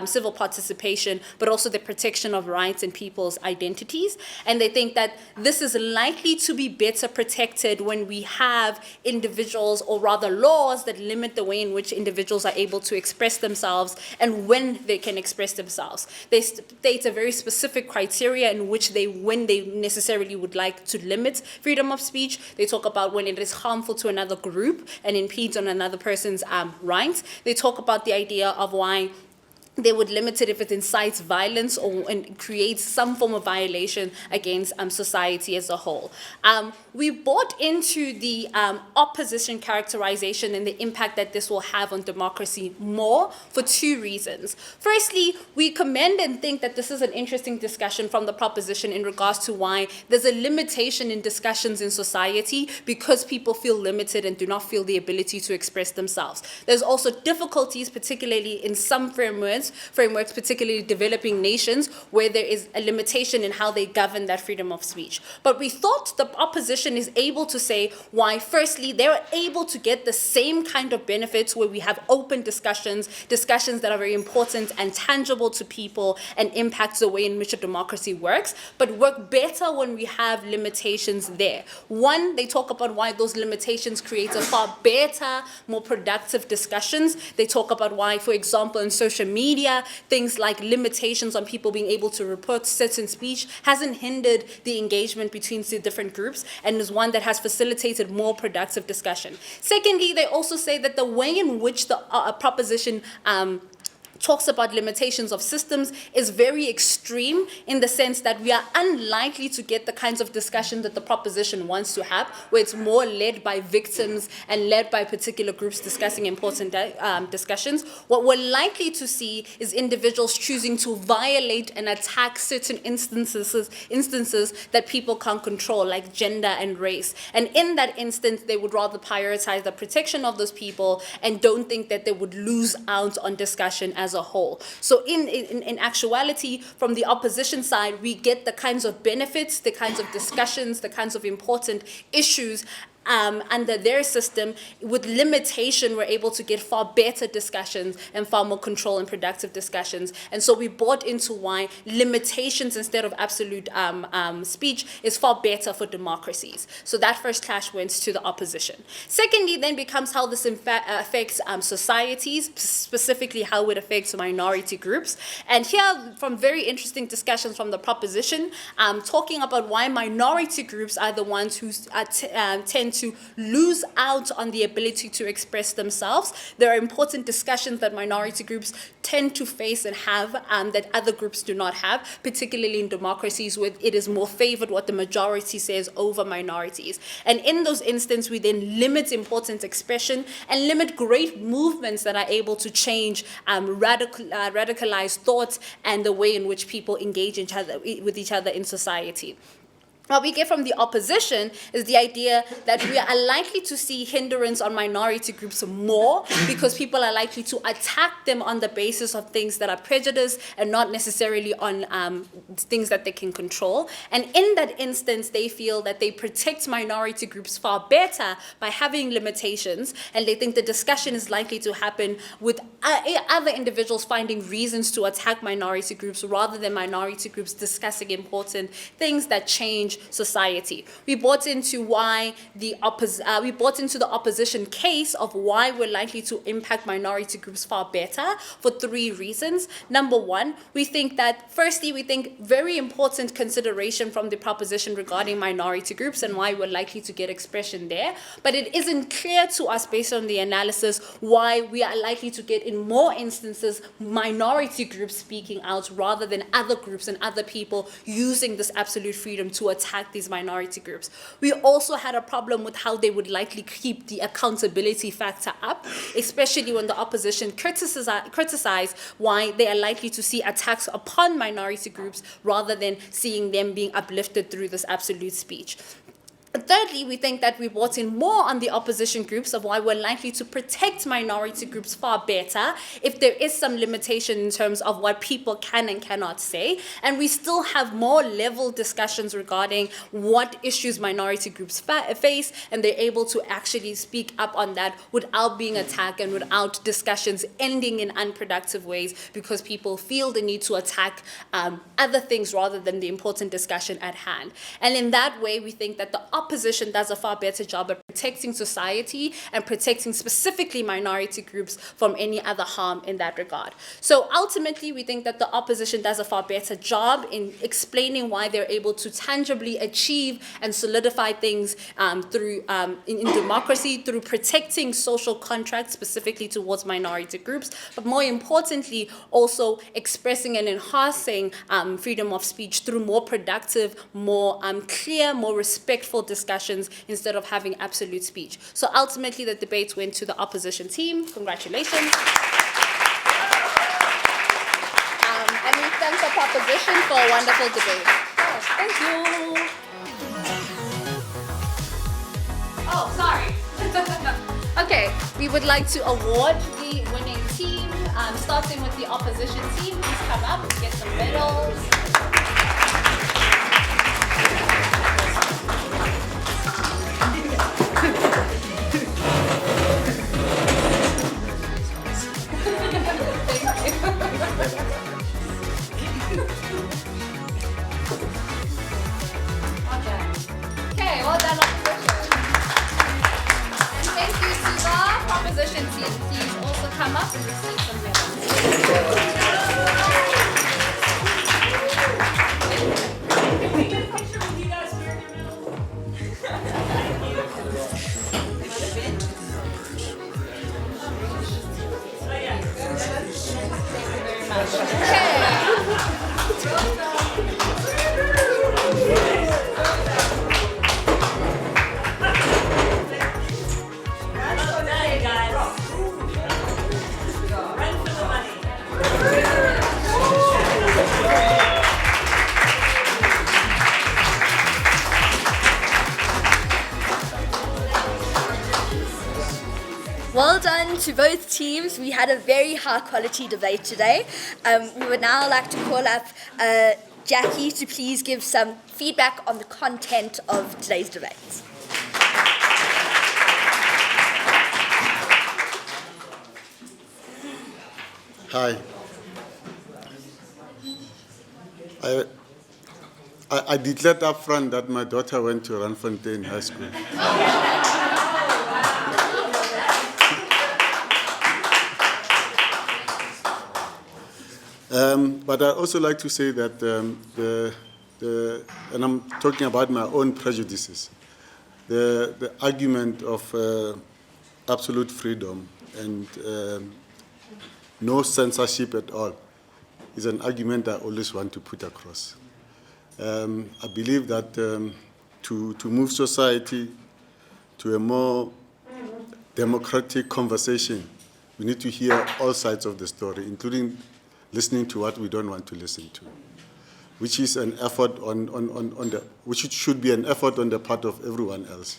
Speaker 10: civil participation, but also the protection of rights and people's identities. And they think that this is likely to be better protected when we have individuals, or rather laws, that limit the way in which individuals are able to express themselves and when they can express themselves. They state a very specific criteria in which when they necessarily would like to limit freedom of speech. They talk about when it is harmful to another group and impedes on another person's rights. They talk about the idea of why they would limit it if it incites violence or and creates some form of violation against society as a whole. We bought into the opposition characterization and the impact that this will have on democracy more for two reasons. Firstly, we commend and think that this is an interesting discussion from the proposition in regards to why there's a limitation in discussions in society because people feel limited and do not feel the ability to express themselves. There's also difficulties, particularly in some frameworks, particularly developing nations, where there is a limitation in how they govern that freedom of speech. But we thought the opposition is able to say why, firstly, they're able to get the same kind of benefits where we have open discussions that are very important and tangible to people and impact the way in which a democracy works, but work better when we have limitations there. One, they talk about why those limitations create a far better, more productive discussions. They talk about why, for example, in social media, things like limitations on people being able to report certain speech hasn't hindered the engagement between the different groups and is one that has facilitated more productive discussion. Secondly, they also say that the way in which the proposition talks about limitations of systems is very extreme in the sense that we are unlikely to get the kinds of discussion that the proposition wants to have, where it's more led by victims and led by particular groups discussing important discussions. What we're likely to see is individuals choosing to violate and attack certain instances that people can't control, like gender and race. And in that instance, they would rather prioritize the protection of those people and don't think that they would lose out on discussion as a whole. So in actuality, from the opposition side, we get the kinds of benefits, the kinds of discussions, the kinds of important issues under their system. With limitation, we're able to get far better discussions and far more control and productive discussions. And so we bought into why limitations instead of absolute speech is far better for democracies. So that first clash went to the opposition. Secondly, then becomes how this affects societies, specifically how it affects minority groups. And here, from very interesting discussions from the proposition, talking about why minority groups are the ones who tend to lose out on the ability to express themselves. There are important discussions that minority groups tend to face and have that other groups do not have, particularly in democracies where it is more favored what the majority says over minorities. And in those instances, we then limit important expression and limit great movements that are able to change radicalized thoughts and the way in which people engage with each other in society. What we get from the opposition is the idea that we are likely to see hindrance on minority groups more because people are likely to attack them on the basis of things that are prejudiced and not necessarily on things that they can control. And in that instance, they feel that they protect minority groups far better by having limitations, and they think the discussion is likely to happen with other individuals finding reasons to attack minority groups rather than minority groups discussing important things that change society. We bought into the opposition case of why we're likely to impact minority groups far better for three reasons. Number one, we think very important consideration from the proposition regarding minority groups and why we're likely to get expression there. But it isn't clear to us based on the analysis why we are likely to get in more instances minority groups speaking out rather than other groups and other people using this absolute freedom to attack these minority groups. We also had a problem with how they would likely keep the accountability factor up, especially when the opposition criticize why they are likely to see attacks upon minority groups rather than seeing them being uplifted through this absolute speech. Thirdly, we think that we brought in more on the opposition groups of why we're likely to protect minority groups far better if there is some limitation in terms of what people can and cannot say. And we still have more level discussions regarding what issues minority groups face, and they're able to actually speak up on that without being attacked and without discussions ending in unproductive ways because people feel the need to attack other things rather than the important discussion at hand. And in that way, we think that the opposition does a far better job at protecting society and protecting specifically minority groups from any other harm in that regard. So ultimately, we think that the opposition does a far better job in explaining why they're able to tangibly achieve and solidify things through in democracy, through protecting social contracts specifically towards minority groups, but more importantly, also expressing and enhancing freedom of speech through more productive, more clear, more respectful discussions instead of having absolute speech. So ultimately, the debate went to the opposition team. Congratulations. And we thank the proposition for a wonderful debate. Thank you.
Speaker 3: Oh, sorry.
Speaker 10: Okay, we would like to award the winning team, starting with the opposition team. Please come up and get some medals. Okay, well done, opposition. And thank you to the proposition team. Please also come up and receive some medals.
Speaker 1: Well done to both teams. We had a very high quality debate today. We would now like to call up Jackie to please give some feedback on the content of today's debate.
Speaker 11: Hi. I declared up front that my daughter went to Randfontein High School. But I also like to say that and I'm talking about my own prejudices, the argument of absolute freedom and no censorship at all is an argument I always want to put across. I believe that to move society to a more democratic conversation, we need to hear all sides of the story, including listening to what we don't want to listen to, which is an effort which should be an effort on the part of everyone else.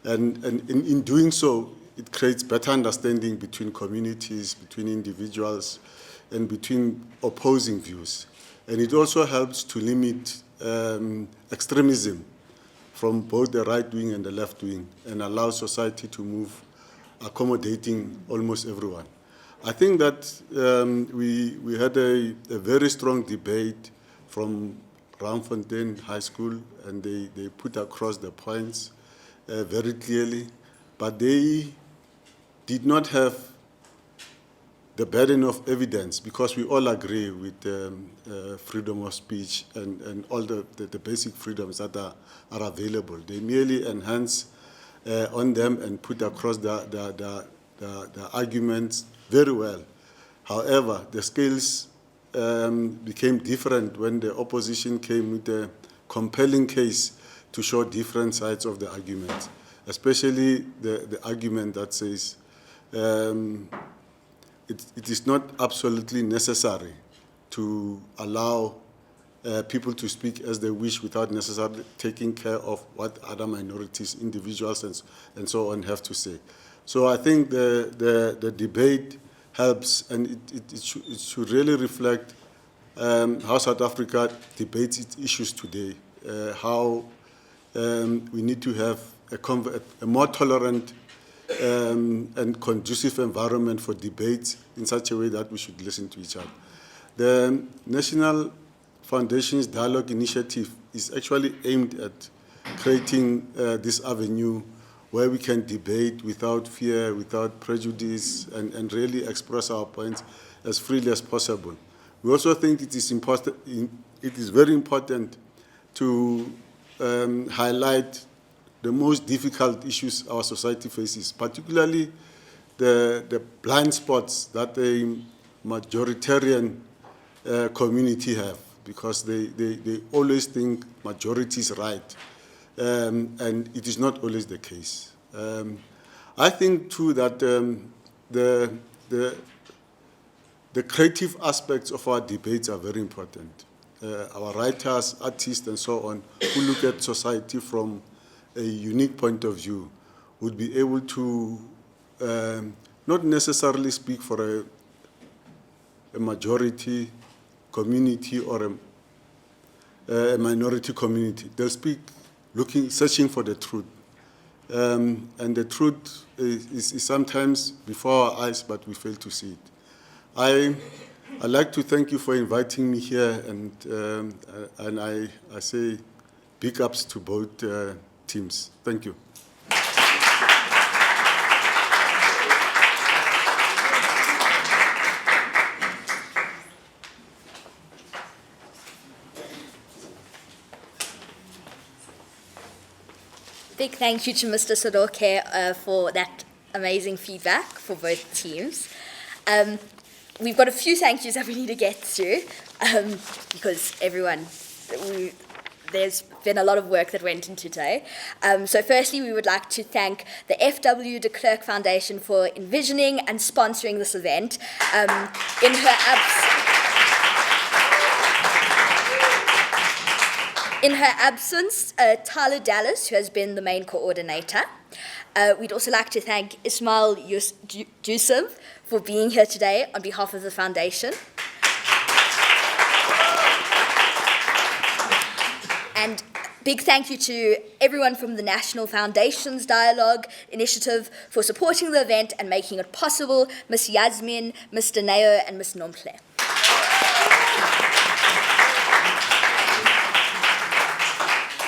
Speaker 11: And in doing so, it creates better understanding between communities, between individuals, and between opposing views. And it also helps to limit extremism from both the right wing and the left wing and allow society to move accommodating almost everyone. I think that we had a very strong debate from Randfontein High School, and they put across the points very clearly, but they did not have the burden of evidence, because we all agree with freedom of speech and all the basic freedoms that are available. They merely enhance on them and put across the arguments very well. However, the scales became different when the opposition came with a compelling case to show different sides of the argument, especially the argument that says it is not absolutely necessary to allow people to speak as they wish without necessarily taking care of what other minorities, individuals, and so on have to say. So I think the debate helps, and it should really reflect how South Africa debates its issues today, how we need to have a more tolerant and conducive environment for debates in such a way that we should listen to each other. The National Foundation's Dialogue Initiative is actually aimed at creating this avenue where we can debate without fear, without prejudice, and really express our points as freely as possible. We also think it is important. It is very important to highlight the most difficult issues our society faces, particularly the blind spots that a majoritarian community have, because they always think majority is right, and it is not always the case. I think too that the creative aspects of our debates are very important. Our writers, artists, and so on, who look at society from a unique point of view, would be able to not necessarily speak for a majority community or a minority community. They'll speak searching for the truth. And the truth is sometimes before our eyes, but we fail to see it. I'd like to thank you for inviting me here, and I say big ups to both teams. Thank you.
Speaker 1: Big thank you to Mr. Sodoke for that amazing feedback for both teams. We've got a few thank yous that we need to get through because there's been a lot of work that went into today. So firstly, we would like to thank the FW de Klerk Foundation for envisioning and sponsoring this event. In her absence, Tyler Dallas, who has been the main coordinator. We'd also like to thank Ismail Yusuf for being here today on behalf of the foundation. And big thank you to everyone from the National Foundations Dialogue Initiative for supporting the event and making it possible, Ms. Yasmin, Mr. Neo, and Ms. Nomple.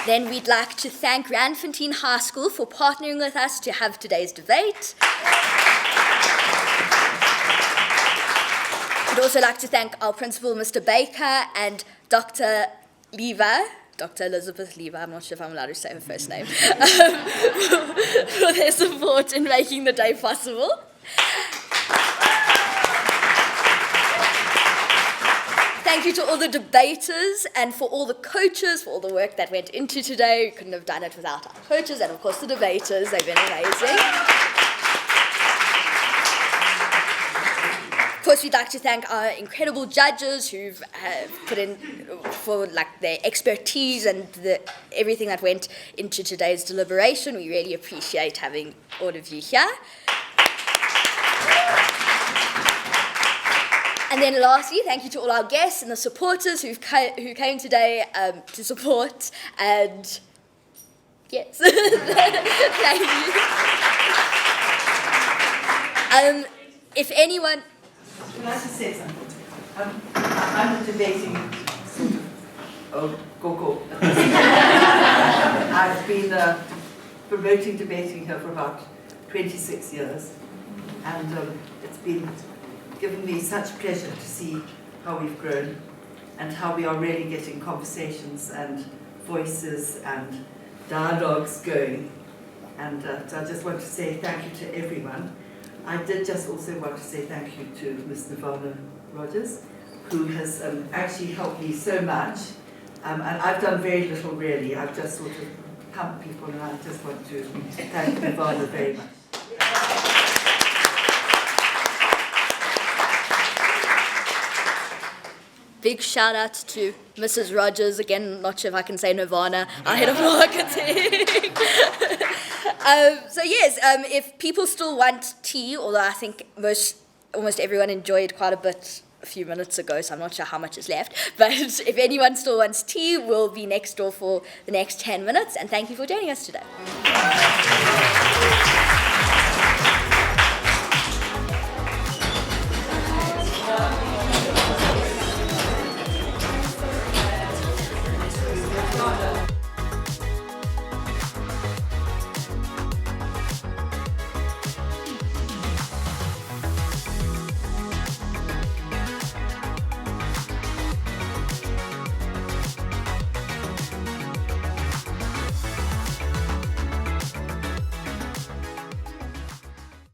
Speaker 1: Then we'd like to thank Randfontein High School for partnering with us to have today's debate. We'd also like to thank our principal, Mr. Baker, and Dr. Lever, Dr. Elizabeth Lever, I'm not sure if I'm allowed to say her first name, for their support in making the day possible. Thank you to all the debaters and for all the coaches, for all the work that went into today. We couldn't have done it without our coaches and, of course, the debaters. They've been amazing. Of course, we'd like to thank our incredible judges who've put in for their expertise and everything that went into today's deliberation. We really appreciate having all of you here. And then lastly, thank you to all our guests and the supporters who came today to support. And yes, thank you. If anyone...
Speaker 12: Can I just say something? I'm a debating sort of go-go. I've been promoting debating here for about 26 years. And it's been given me such pleasure to see how we've grown and how we are really getting conversations and voices and dialogues going. And so I just want to say thank you to everyone. I did just also want to say thank you to Ms. Nirvana Rogers, who has actually helped me so much. And I've done very little really. I've just sort of pumped people, and I just want to thank Nirvana very much.
Speaker 1: Big shout out to Mrs. Rogers, again, not sure if I can say Nirvana, our head of marketing. So yes, if people still want tea, although I think almost everyone enjoyed quite a bit a few minutes ago, so I'm not sure how much is left, but if anyone still wants tea, we'll be next door for the next 10 minutes, and thank you for joining us today.